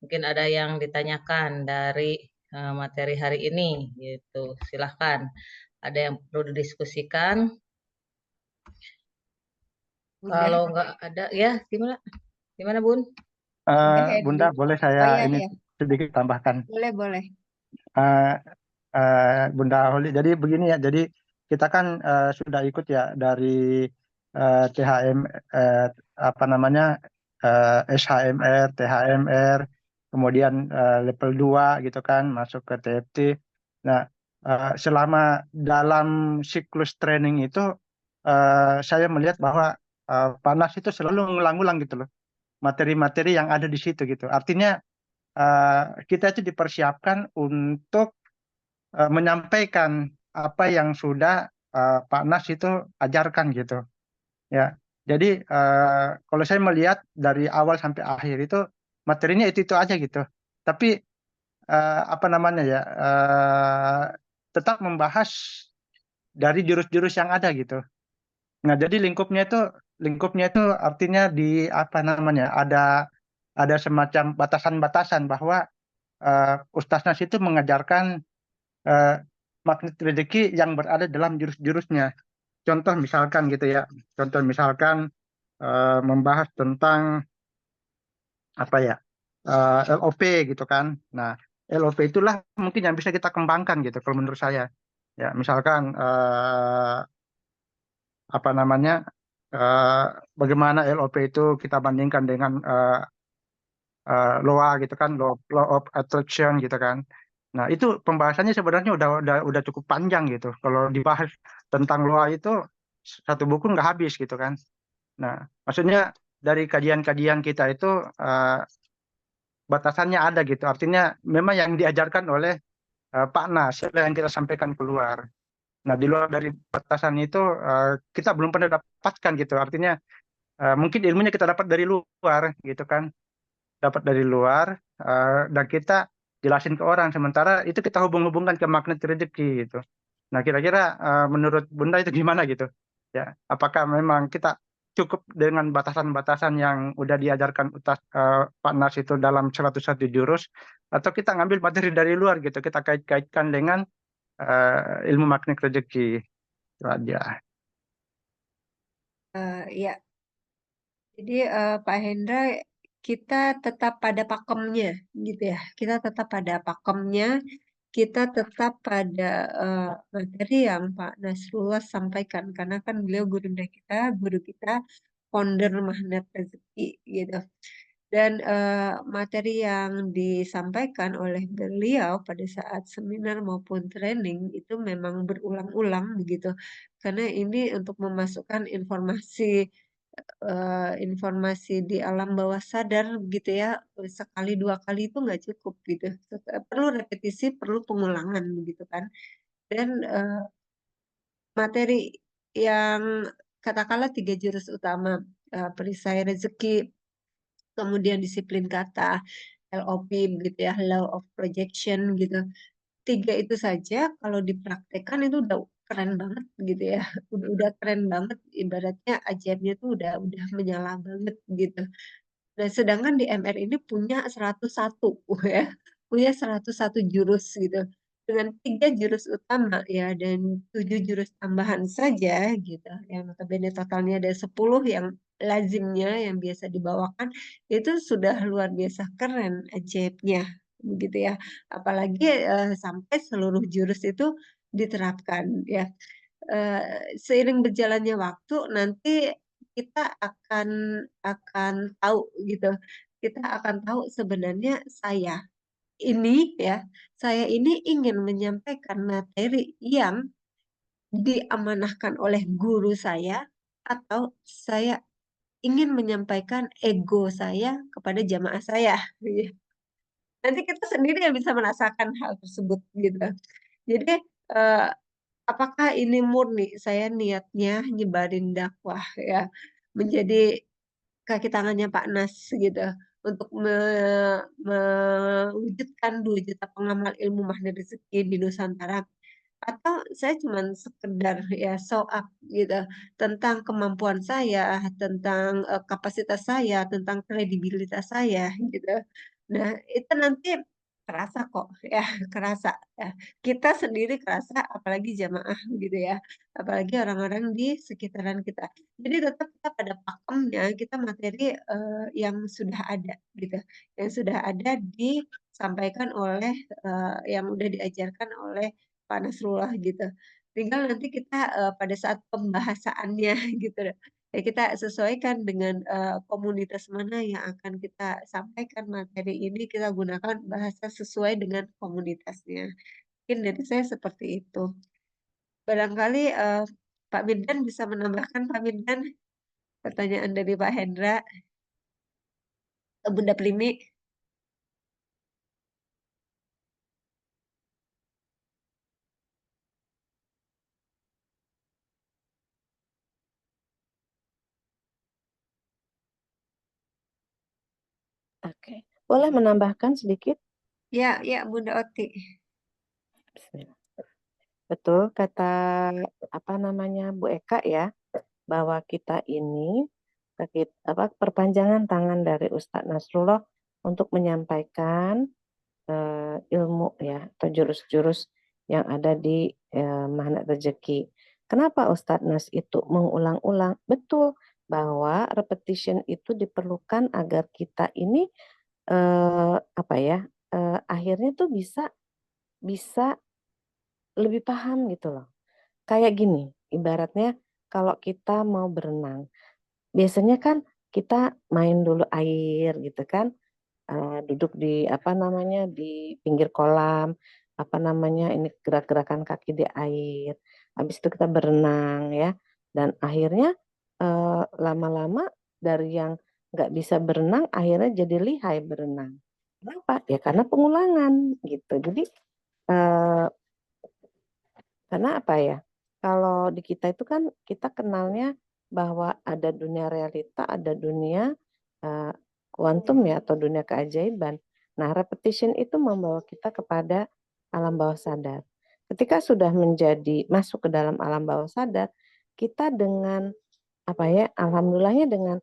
S2: mungkin ada yang ditanyakan dari materi hari ini gitu silahkan ada yang perlu didiskusikan
S3: Udah,
S2: kalau nggak ada ya gimana gimana Bun?
S3: udah ya
S4: Bunda,
S3: dulu.
S4: boleh saya
S3: Oh ya,
S4: ini
S3: ya.
S4: sedikit tambahkan.
S3: Boleh, boleh.
S4: Eh, Bunda Holi, jadi begini ya, jadi kita kan sudah ikut ya dari THM, apa namanya, SHMR, THMR, kemudian level 2 gitu kan, masuk ke TFT. Nah, selama dalam siklus training itu, saya melihat bahwa Panas itu selalu ngulang-ulang gitu loh, materi-materi yang ada di situ gitu. Artinya kita itu dipersiapkan untuk menyampaikan apa yang sudah Pak Nas itu ajarkan gitu ya. Jadi kalau saya melihat dari awal sampai akhir itu materinya itu aja gitu. Tapi apa namanya ya tetap membahas dari jurus-jurus yang ada gitu. Nah, jadi lingkupnya itu artinya di apa namanya ada semacam batasan-batasan bahwa Ustaz Nas itu mengajarkan eh, magnet rezeki yang berada dalam jurus-jurusnya. Contoh misalkan gitu ya, contoh misalkan membahas tentang apa ya LOP gitu kan. Nah, LOP itulah mungkin yang bisa kita kembangkan gitu kalau menurut saya. Ya, misalkan apa namanya eh, bagaimana LOP itu kita bandingkan dengan LOA gitu kan, law of attraction gitu kan. Nah, itu pembahasannya sebenarnya udah cukup panjang gitu. Kalau dibahas tentang LOA itu satu buku nggak habis gitu kan. Nah, maksudnya dari kajian-kajian kita itu eh, batasannya ada gitu. Artinya memang yang diajarkan oleh Pak Nas yang kita sampaikan keluar. Nah, di luar dari batasan itu kita belum pernah dapatkan gitu. Artinya mungkin ilmunya kita dapat dari luar gitu kan, dapat dari luar dan kita jelasin ke orang. Sementara itu kita hubung-hubungkan ke magnet rezeki gitu. Nah, kira-kira menurut Bunda itu gimana gitu? Ya, apakah memang kita cukup dengan batasan-batasan yang udah diajarkan Pak Nas itu dalam 101 jurus, atau kita ngambil materi dari luar gitu, kita kait-kaitkan dengan ilmu magnet rezeki itu aja.
S3: Ya, jadi Pak Hendra, kita tetap pada pakemnya gitu ya. Kita tetap pada pakemnya, kita tetap pada materi yang Pak Nasrullah sampaikan. Karena kan beliau guru kita, founder Magnet Rezeki gitu. Dan materi yang disampaikan oleh beliau pada saat seminar maupun training itu memang berulang-ulang begitu. Karena ini untuk memasukkan informasi di alam bawah sadar gitu ya, sekali dua kali itu nggak cukup gitu. Perlu repetisi, perlu pengulangan begitu kan. Dan materi yang katakanlah 3 jurus utama, perisai rezeki, kemudian disiplin kata, LOP gitu ya, Law of Projection gitu. 3 itu saja kalau dipraktekkan itu udah keren banget gitu ya. Udah keren banget, ibaratnya ajaibnya tuh udah menyala banget gitu. Nah, sedangkan di MR ini punya 101 ya, punya 101 jurus gitu. Dengan 3 jurus utama ya dan 7 jurus tambahan saja gitu. Yang notabene totalnya ada 10 yang lazimnya yang biasa dibawakan itu sudah luar biasa keren ajaibnya begitu ya. Apalagi sampai seluruh jurus itu diterapkan ya. Seiring berjalannya waktu nanti kita akan tahu gitu. Kita akan tahu sebenarnya ya, saya ini ingin menyampaikan materi yang diamanahkan oleh guru saya atau saya ingin menyampaikan ego saya kepada jamaah saya. Nanti kita sendiri yang bisa merasakan hal tersebut gitu. Jadi eh, apakah ini murni saya niatnya nyebarin dakwah ya menjadi kaki tangannya Pak Nas gitu untuk mewujudkan 2 juta pengamal ilmu magnet rezeki di Nusantara, atau saya cuma sekedar ya show up gitu tentang kemampuan saya, tentang kapasitas saya, tentang kredibilitas saya gitu. Nah, itu nanti kerasa kok ya, kerasa ya. Kita sendiri kerasa, apalagi jamaah gitu ya, apalagi orang-orang di sekitaran kita. Jadi tetap kita pada pakemnya, kita materi yang sudah ada gitu, yang sudah ada disampaikan oleh yang udah diajarkan oleh Pak Nasrullah gitu. Tinggal nanti kita pada saat pembahasannya gitu. Ya, kita sesuaikan dengan komunitas mana yang akan kita sampaikan materi ini, kita gunakan bahasa sesuai dengan komunitasnya. Mungkin dari saya seperti itu. Barangkali Pak Mirdan bisa menambahkan, Pak Mirdan, pertanyaan dari Pak Hendra, Bunda Primi.
S5: Oke, boleh menambahkan sedikit?
S3: Ya, ya Bunda Oti.
S5: Bismillah. Betul kata apa namanya Bu Eka ya, bahwa kita ini perpanjangan tangan dari Ustadz Nasrullah untuk menyampaikan ilmu ya atau jurus-jurus yang ada di Magnet Rezeki. Kenapa Ustadz Nas itu mengulang-ulang? Betul bahwa repetition itu diperlukan agar kita ini apa ya akhirnya tuh bisa bisa lebih paham gitu loh. Kayak gini, ibaratnya kalau kita mau berenang, biasanya kan kita main dulu air gitu kan, duduk di apa namanya di pinggir kolam, apa namanya ini gerak-gerakan kaki di air, habis itu kita berenang ya, dan akhirnya lama-lama dari yang nggak bisa berenang akhirnya jadi lihai berenang. Kenapa? Ya karena pengulangan gitu. Jadi eh, karena apa ya? Kalau di kita itu kan kita kenalnya bahwa ada dunia realita, ada dunia eh, kuantum ya atau dunia keajaiban. Nah, repetition itu membawa kita kepada alam bawah sadar. Ketika sudah menjadi masuk ke dalam alam bawah sadar, kita dengan apa ya, alhamdulillahnya dengan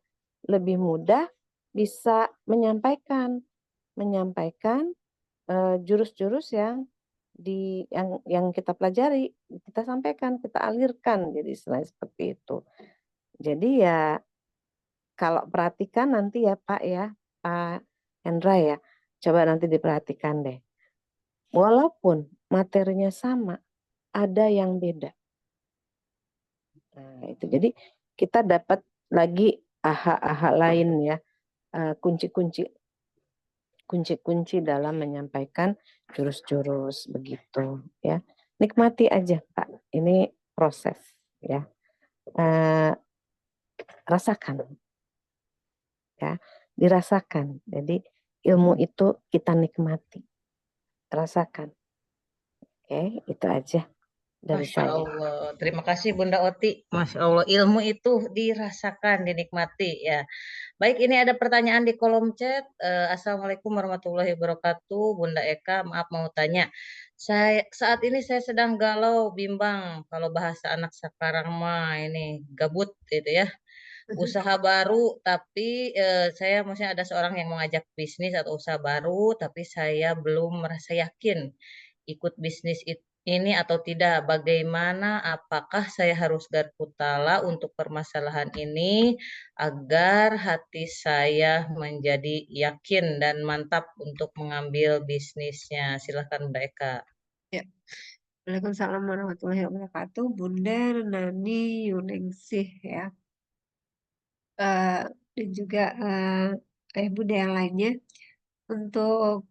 S5: lebih mudah bisa menyampaikan jurus-jurus yang kita pelajari, kita sampaikan, kita alirkan, jadi istilahnya seperti itu. Jadi ya kalau perhatikan nanti ya Pak ya, Pak Hendra ya, coba nanti diperhatikan deh. Walaupun materinya sama, ada yang beda. Nah, itu jadi kita dapat lagi aha-aha lain ya, kunci-kunci dalam menyampaikan jurus-jurus begitu ya. Nikmati aja Pak, ini proses ya. Rasakan ya, dirasakan. Jadi ilmu itu kita nikmati, rasakan. Oke, itu aja dari
S2: Masya
S5: saya.
S2: Allah, terima kasih Bunda Oti. Masya Allah, ilmu itu dirasakan, dinikmati ya. Baik, ini ada pertanyaan di kolom chat. Assalamualaikum warahmatullahi wabarakatuh, Bunda Eka. Maaf mau tanya. Saat ini saya sedang galau, bimbang. Kalau bahasa anak sekarang mah ini gabut gitu ya. Usaha baru, tapi saya maksudnya ada seorang yang mengajak bisnis atau usaha baru, tapi saya belum merasa yakin ikut bisnis ini atau tidak. Bagaimana? Apakah saya harus garputala untuk permasalahan ini agar hati saya menjadi yakin dan mantap untuk mengambil bisnisnya? Silahkan Mbak Eka.
S3: Ya. Waalaikumsalam warahmatullahi wabarakatuh. Bunda Nani Yuningsih ya. Dan juga ayah bunda yang lainnya untuk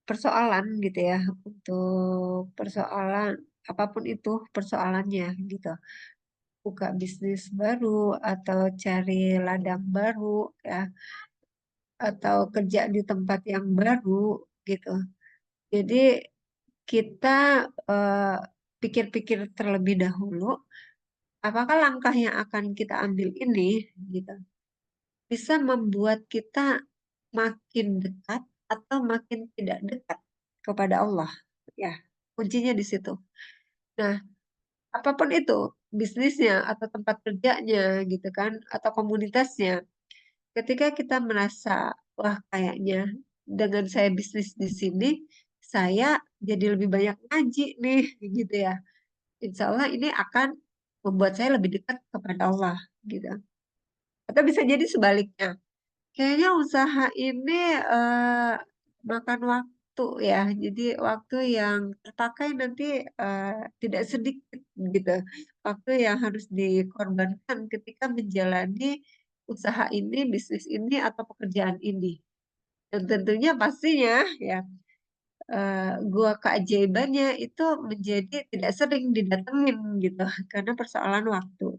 S3: persoalan gitu ya, untuk persoalan apapun itu persoalannya gitu. Buka bisnis baru atau cari ladang baru ya, atau kerja di tempat yang baru gitu. Jadi kita eh, pikir-pikir terlebih dahulu, apakah langkah yang akan kita ambil ini gitu bisa membuat kita makin dekat atau makin tidak dekat kepada Allah. Ya, kuncinya di situ. Nah, apapun itu, bisnisnya atau tempat kerjanya gitu kan, atau komunitasnya, ketika kita merasa, wah kayaknya dengan saya bisnis di sini, saya jadi lebih banyak ngaji nih, gitu ya. Insya Allah ini akan membuat saya lebih dekat kepada Allah, gitu. Atau bisa jadi sebaliknya. Kayaknya usaha ini makan waktu ya. Jadi waktu yang terpakai nanti eh, tidak sedikit gitu. Waktu yang harus dikorbankan ketika menjalani usaha ini, bisnis ini, atau pekerjaan ini. Dan tentunya pastinya ya gua keajaibannya itu menjadi tidak sering didatengin gitu karena persoalan waktu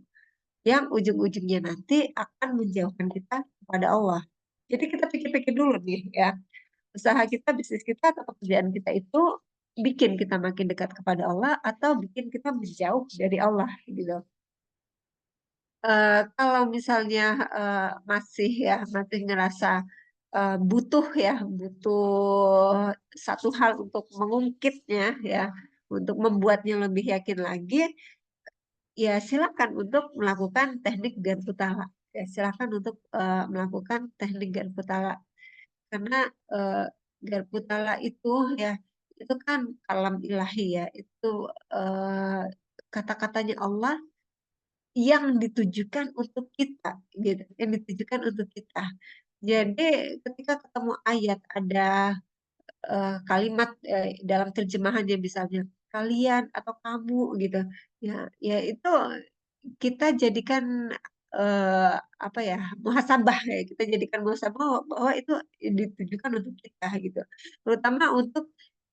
S3: yang ujung-ujungnya nanti akan menjauhkan kita kepada Allah. Jadi kita pikir-pikir dulu nih ya, usaha kita, bisnis kita, atau pekerjaan kita itu bikin kita makin dekat kepada Allah atau bikin kita menjauh dari Allah gitu. Kalau misalnya masih ngerasa butuh ya, butuh satu hal untuk mengungkitnya ya, untuk membuatnya lebih yakin lagi, ya silakan untuk melakukan teknik Garputala. Ya, silakan untuk melakukan teknik Garputala karena eh, Garputala itu ya itu kan kalam ilahi ya, itu eh, kata-katanya Allah yang ditujukan untuk kita gitu, yang ditujukan untuk kita. Jadi ketika ketemu ayat ada kalimat dalam terjemahannya misalnya kalian atau kamu gitu, ya ya itu kita jadikan eh, apa ya, muhasabah ya, kita jadikan muhasabah bahwa itu ditujukan untuk kita gitu, terutama untuk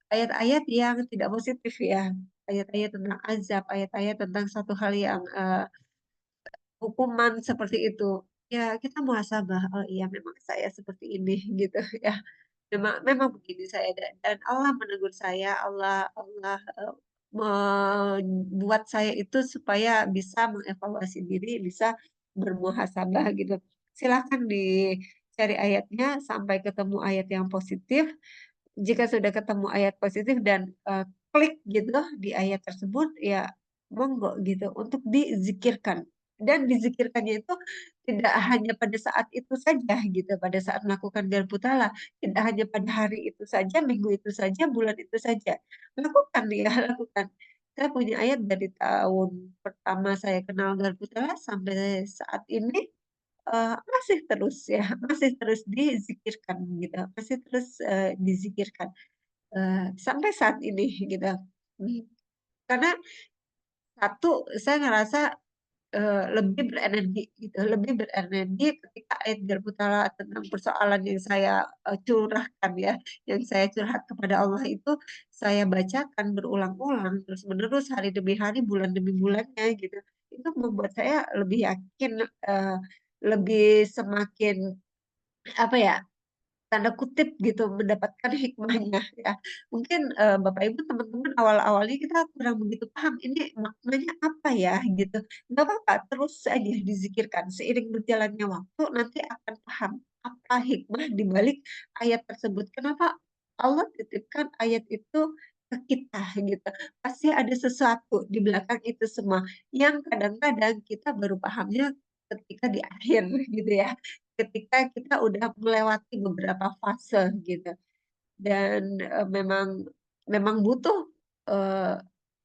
S3: ayat-ayat yang tidak positif ya, ayat-ayat tentang azab, ayat-ayat tentang satu hal yang hukuman seperti itu. Ya kita muhasabah, oh iya memang saya seperti ini gitu ya, memang memang begini saya, dan Allah menegur saya, Allah Allah membuat saya itu supaya bisa mengevaluasi diri, bisa bermuhasabah gitu. Silahkan dicari ayatnya sampai ketemu ayat yang positif. Jika sudah ketemu ayat positif dan klik gitu di ayat tersebut, ya monggo gitu untuk dizikirkan. Dan dizikirkannya itu tidak hanya pada saat itu saja gitu, pada saat melakukan garpu tala, tidak hanya pada hari itu saja, minggu itu saja, bulan itu saja. Lakukan ya, lakukan. Saya punya ayat dari tahun pertama saya kenal garpu tala sampai saat ini masih terus ya, masih terus dizikirkan gitu, masih terus dizikirkan sampai saat ini gitu. Hmm. Karena satu, saya ngerasa lebih berenergi gitu, lebih berenergi ketika ayat Garbutala tentang persoalan yang saya curahkan ya, yang saya curhat kepada Allah itu saya bacakan berulang-ulang terus menerus hari demi hari, bulan demi bulannya gitu. Itu membuat saya lebih yakin, eh, lebih semakin apa ya, tanda kutip gitu mendapatkan hikmahnya ya. Mungkin Bapak Ibu teman-teman awal-awalnya kita kurang begitu paham ini maknanya apa ya gitu. Nggak apa-apa, terus aja dizikirkan. Seiring berjalannya waktu nanti akan paham apa hikmah di balik ayat tersebut. Kenapa Allah titipkan ayat itu ke kita gitu. Pasti ada sesuatu di belakang itu semua yang kadang-kadang kita baru pahamnya ketika di akhir gitu ya, ketika kita udah melewati beberapa fase gitu. Dan memang memang butuh eh,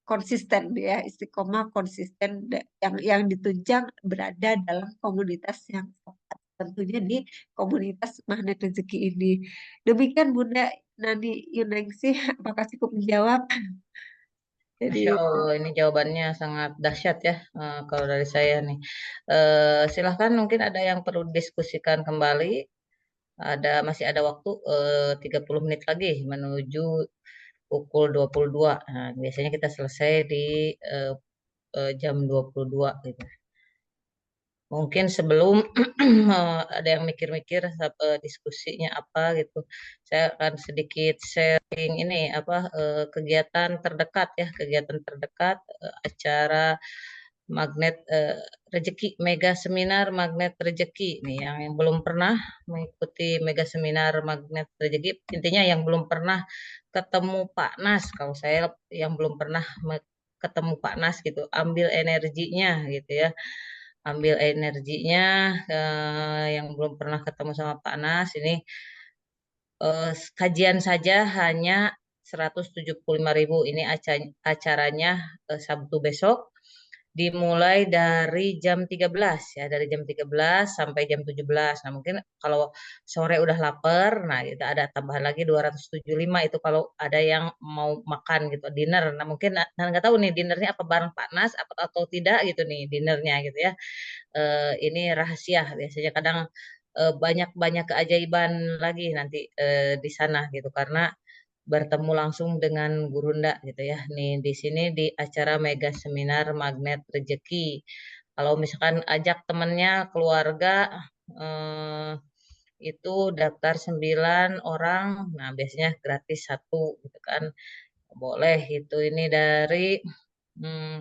S3: konsisten ya, istiqomah konsisten yang ditunjang berada dalam komunitas yang tepat, tentunya di komunitas Magnet Rezeki ini. Demikian Bunda Nani Yuningsih, apakah cukup menjawab?
S2: Masya
S3: Jadi
S2: Allah, ini jawabannya sangat dahsyat ya, kalau dari saya nih. Silahkan mungkin ada yang perlu diskusikan kembali. Masih ada waktu 30 menit lagi menuju pukul 22. Nah, biasanya kita selesai di eh, jam 22 gitu. Mungkin sebelum ada yang mikir-mikir diskusinya apa gitu, saya akan sedikit sharing ini apa kegiatan terdekat ya, kegiatan terdekat acara Magnet Rezeki, Mega Seminar Magnet Rezeki nih yang belum pernah mengikuti Mega Seminar Magnet Rezeki, intinya yang belum pernah ketemu Pak Nas, kalau saya yang belum pernah ketemu Pak Nas gitu, ambil energinya gitu ya, ambil energinya yang belum pernah ketemu sama Pak Nas ini, kajian saja hanya 175.000. Ini acaranya Sabtu besok, dimulai dari jam 13 ya, dari jam 13 sampai jam 17. Nah, mungkin kalau sore udah lapar, nah kita ada tambahan lagi 275 itu kalau ada yang mau makan gitu, dinner. Nah, mungkin nah, nggak tahu nih dinernya apa bareng Pak Nas apa atau tidak gitu nih dinernya gitu ya. Ini rahasia, biasanya kadang banyak-banyak keajaiban lagi nanti di sana gitu, karena bertemu langsung dengan Gurunda gitu ya. Nih di sini di acara Mega Seminar Magnet Rezeki. Kalau misalkan ajak temennya, keluarga, eh, itu daftar 9 orang, nah biasanya gratis satu gitu kan. Boleh itu ini dari hmm,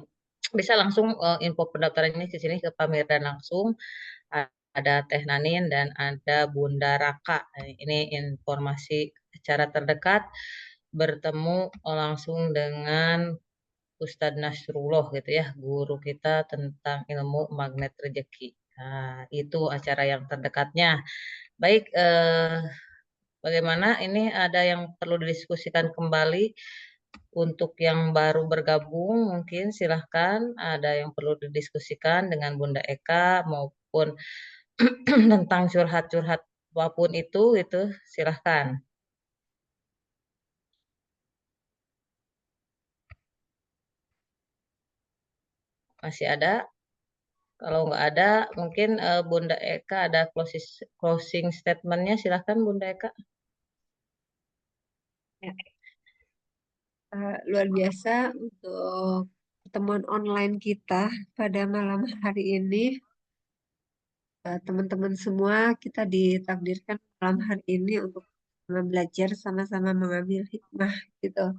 S2: bisa langsung info pendaftaran ini di sini ke Pamirdan langsung. Ada Teh Nanin dan ada Bunda Raka. Ini informasi secara terdekat, bertemu langsung dengan Ustadz Nasrullah gitu ya, guru kita tentang ilmu magnet rezeki. Nah, itu acara yang terdekatnya. Baik, bagaimana ini ada yang perlu didiskusikan kembali untuk yang baru bergabung, mungkin silahkan ada yang perlu didiskusikan dengan Bunda Eka maupun tentang curhat-curhat apapun itu silahkan. Masih ada? Kalau nggak ada, mungkin Bunda Eka ada closing statementnya. Silahkan Bunda Eka.
S3: ya, luar biasa untuk pertemuan online kita pada malam hari ini. Teman-teman semua, kita ditakdirkan malam hari ini untuk belajar sama-sama mengambil hikmah gitu.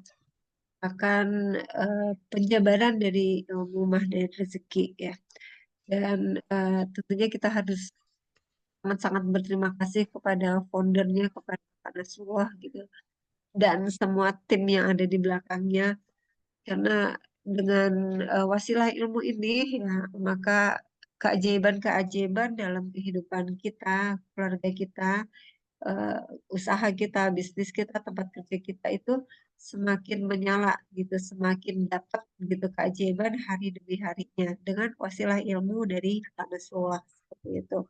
S3: akan penjabaran dari ilmu magnet rezeki ya. Dan tentunya kita harus sangat-sangat berterima kasih kepada foundernya, kepada Pak Nasrullah gitu, dan semua tim yang ada di belakangnya. Karena dengan wasilah ilmu ini, ya, maka keajaiban-keajaiban dalam kehidupan kita, keluarga kita, eh, usaha kita, bisnis kita, tempat kerja kita itu semakin menyala gitu, semakin dapat gitu keajaiban hari demi harinya dengan wasilah ilmu dari Pak Nasrullah seperti itu.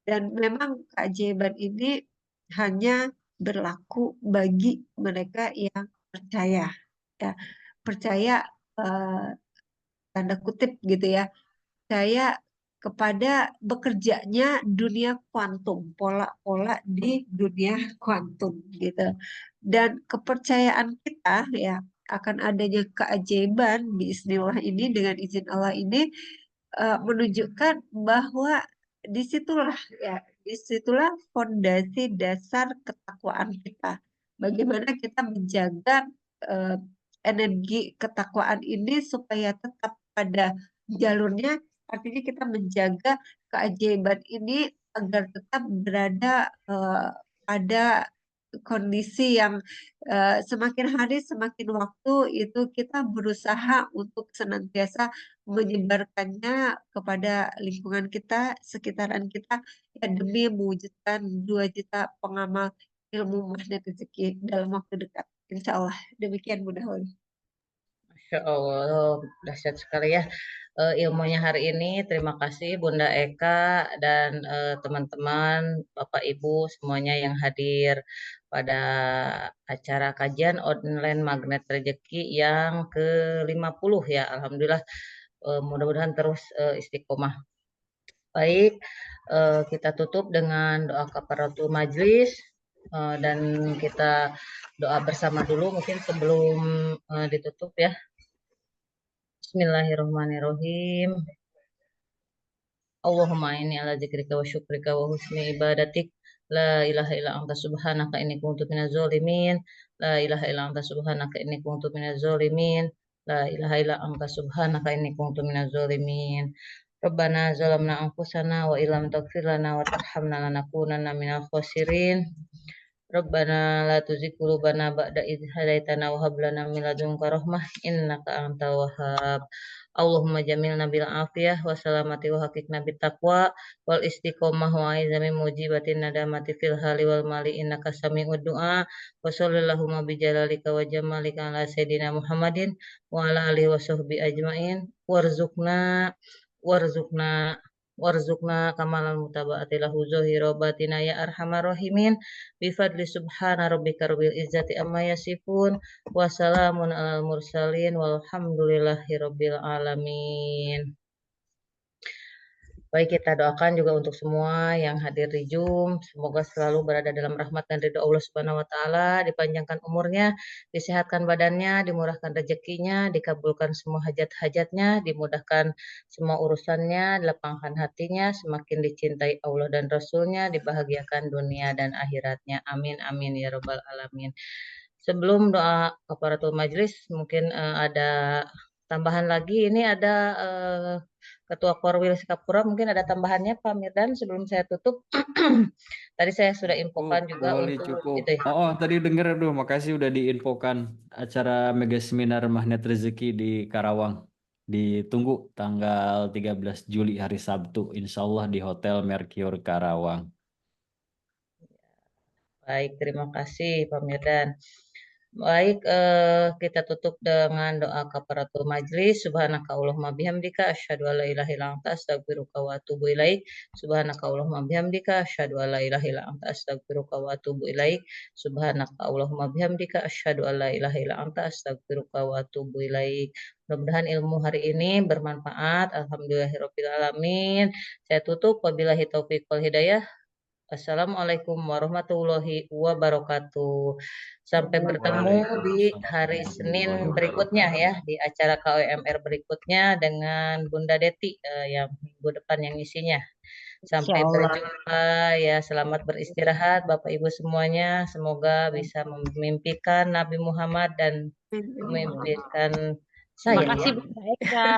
S3: Dan memang keajaiban ini hanya berlaku bagi mereka yang percaya, ya, percaya eh, tanda kutip gitu ya, percaya kepada bekerjanya dunia kuantum, pola-pola di dunia kuantum gitu. Dan kepercayaan kita ya akan adanya keajaiban bismillah ini dengan izin Allah ini menunjukkan bahwa disitulah ya disitulah fondasi dasar ketakwaan kita. Bagaimana kita menjaga eh, energi ketakwaan ini supaya tetap pada jalurnya, artinya kita menjaga keajaiban ini agar tetap berada pada kondisi yang semakin hari semakin waktu itu kita berusaha untuk senantiasa menyebarkannya kepada lingkungan kita, sekitaran kita, ya demi mewujudkan 2 juta pengamal ilmu magnet rezeki dalam waktu dekat. Insya Allah. Demikian mudah.
S2: Masya Allah, dahsyat sekali ya ilmunya hari ini. Terima kasih Bunda Eka dan teman-teman, Bapak Ibu semuanya yang hadir pada acara kajian online Magnet Rezeki yang ke-50 ya. Alhamdulillah, mudah-mudahan terus istiqomah. Baik, kita tutup dengan doa kafaratul majlis dan kita doa bersama dulu mungkin sebelum ditutup ya. Bismillahirrahmanirrahim. Allahumma inni ala dzikrika wa syukrika wa husni ibadatik. La ilaha illa anta subhanaka inni kuntu minaz zalimin. La ilaha illa anta subhanaka inni kuntu minaz zalimin. La ilaha illa anta subhanaka inni kuntu minaz zalimin. Rabbana zalamna anfusana wa illam taghfir lana wa tarhamna lanakunanna minal khasirin. Rabbana la tuzigh qulubana ba'da idh hadaitana wa hab lana min ladunka rahmah innaka antal wahhab. Allahumma jamilna bil afiyah wa salamati wa haqiqna bit taqwa wal istiqomah wa aizami mujibatin nadamati fil hali wal mali innaka sami'ud du'a wa sallallahu bi jalalika wa jamalika ala sayyidina Muhammadin wa ala alihi wa sahbihi ajmain warzuqna warzuqna warzuqna kamalal mutaba'ati lahu zahira batina ya arhamar rahimin bifadli subhana rabbika rabbil izzati amma yasifun wa salamun alal mursalin walhamdulillahi rabbil alamin. Baik, kita doakan juga untuk semua yang hadir di Zoom, semoga selalu berada dalam rahmat dan ridho Allah Subhanahu wa taala, dipanjangkan umurnya, disehatkan badannya, dimurahkan rezekinya, dikabulkan semua hajat-hajatnya, dimudahkan semua urusannya, dilapangkan hatinya, semakin dicintai Allah dan Rasulnya, dibahagiakan dunia dan akhiratnya. Amin amin ya rabbal alamin. Sebelum doa kafaratul majlis, mungkin ada tambahan lagi. Ini ada Ketua Korwil Sikapura, mungkin ada tambahannya Pak Mirdan sebelum saya tutup. Tadi saya sudah infokan juga
S7: Boleh
S2: untuk
S7: cukup.
S2: itu ya.
S7: Tadi denger aduh, makasih udah diinfokan acara mega seminar Magnet Rezeki di Karawang. Ditunggu tanggal 13 Juli hari Sabtu, insya Allah di Hotel Mercure Karawang.
S2: Baik, terima kasih Pak Mirdan. Baik, kita tutup dengan doa kafaratul majlis. Subhanaka Allahumma bihamdika asyhadu an la ilaha illa anta astaghfiruka wa atubu ilaik. Subhanaka Allahumma bihamdika asyhadu an la ilaha illa anta astaghfiruka wa atubu ilaik. Subhanaka Allahumma bihamdika asyhadu an la ilaha illa anta astaghfiruka wa atubu ilaik. Mudah-mudahan ilmu hari ini bermanfaat. Alhamdulillahirabbil alamin. Saya tutup wabillahi taufik wal hidayah. Assalamualaikum warahmatullahi wabarakatuh. Sampai bertemu di hari Senin berikutnya ya, di acara KWMR berikutnya dengan Bunda Deti yang minggu depan yang isinya. Sampai
S5: Insyaallah.
S2: berjumpa ya. Selamat beristirahat Bapak Ibu semuanya. Semoga bisa memimpikan Nabi Muhammad dan memimpikan
S6: Terima
S2: saya
S6: kasih
S2: ya.
S6: Bunda Eka.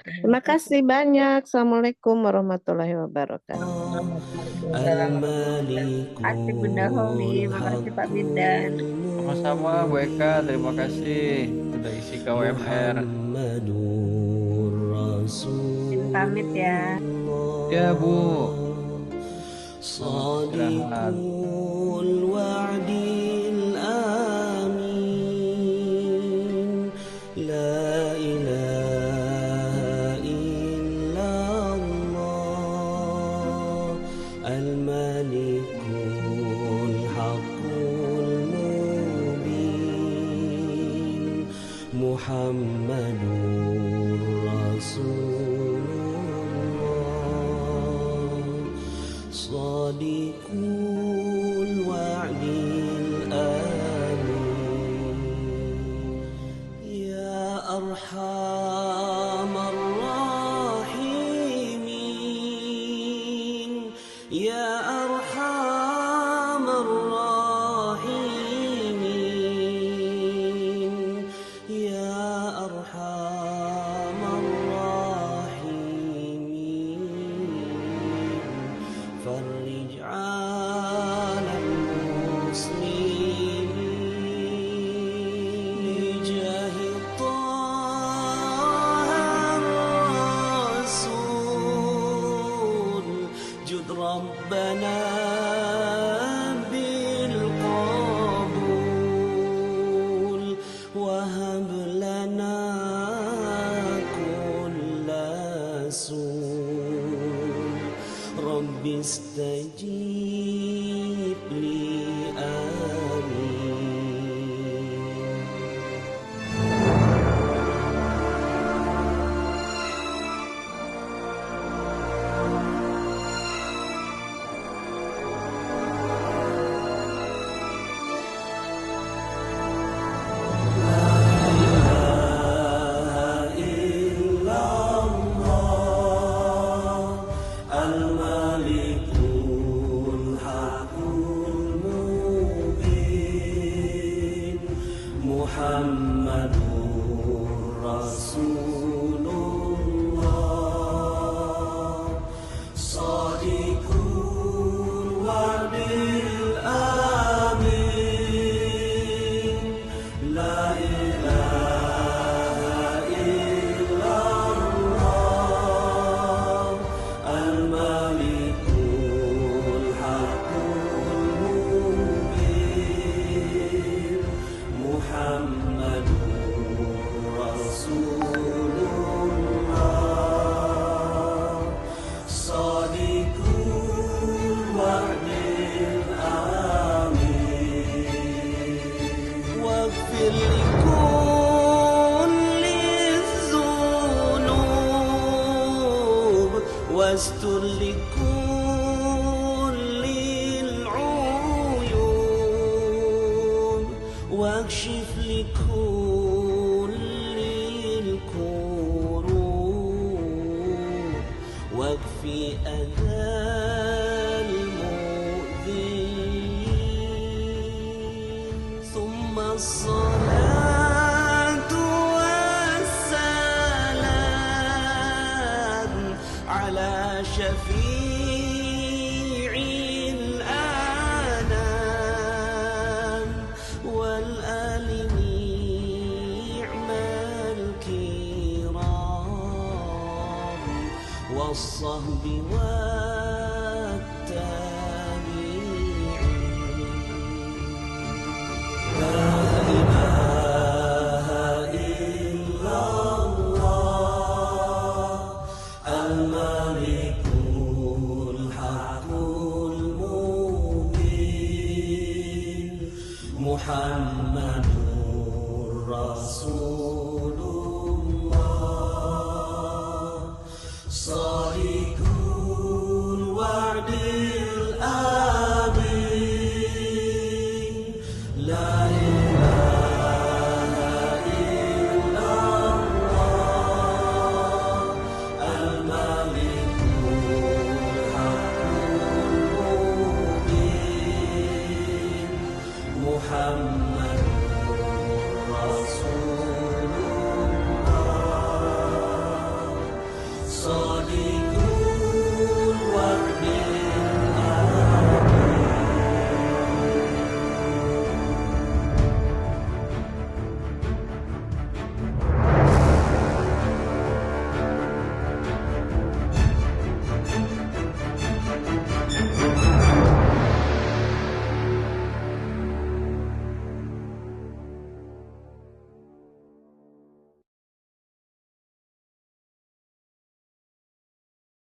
S5: Terima kasih banyak. Assalamualaikum warahmatullahi wabarakatuh.
S2: Waalaikumsalam warahmatullahi
S3: Makasih Bunda Holly, makasih Pak Bidan.
S7: Sama-sama Bu Eka, terima kasih sudah isi KWMR.
S3: Izin pamit ya.
S7: Ya Bu, selamat istirahat.
S8: Muhammadur Rasulullah Sadiqul wa'dil amin Ya Arhamar Rahimin Ya Arhamar Rahimin Ya Arhamar Rahimin Farij 'alal muslimin Bijahi Taha Rasul Jud Rabbana bil qabul Wahab lana kulla sul Rabbi istajib li amin Al-Malikul Hakul Mubin Muhammadur Rasulullah Sadiqul wa'dil amin La ilaha illallah Al-Malikul Hakul Mubin Muhammadur Rasulullah Sadiqul wa'dil amin Waghfir likulli dhunub Wastur likulli al-uyub Wakshif likulli al-kurub Wakfi adhal mu'dhin Thumma as-salatu was-salam Ala syafi'il anam Wal ali ni'mal kiram Was-sahbi wat-tabi'in La ilaha illallah Al-Malikul Hakul Mubin Muhammadur Rasulullah Sadiqul wa'dil amin La ilaha illallah Al-Malikul محمد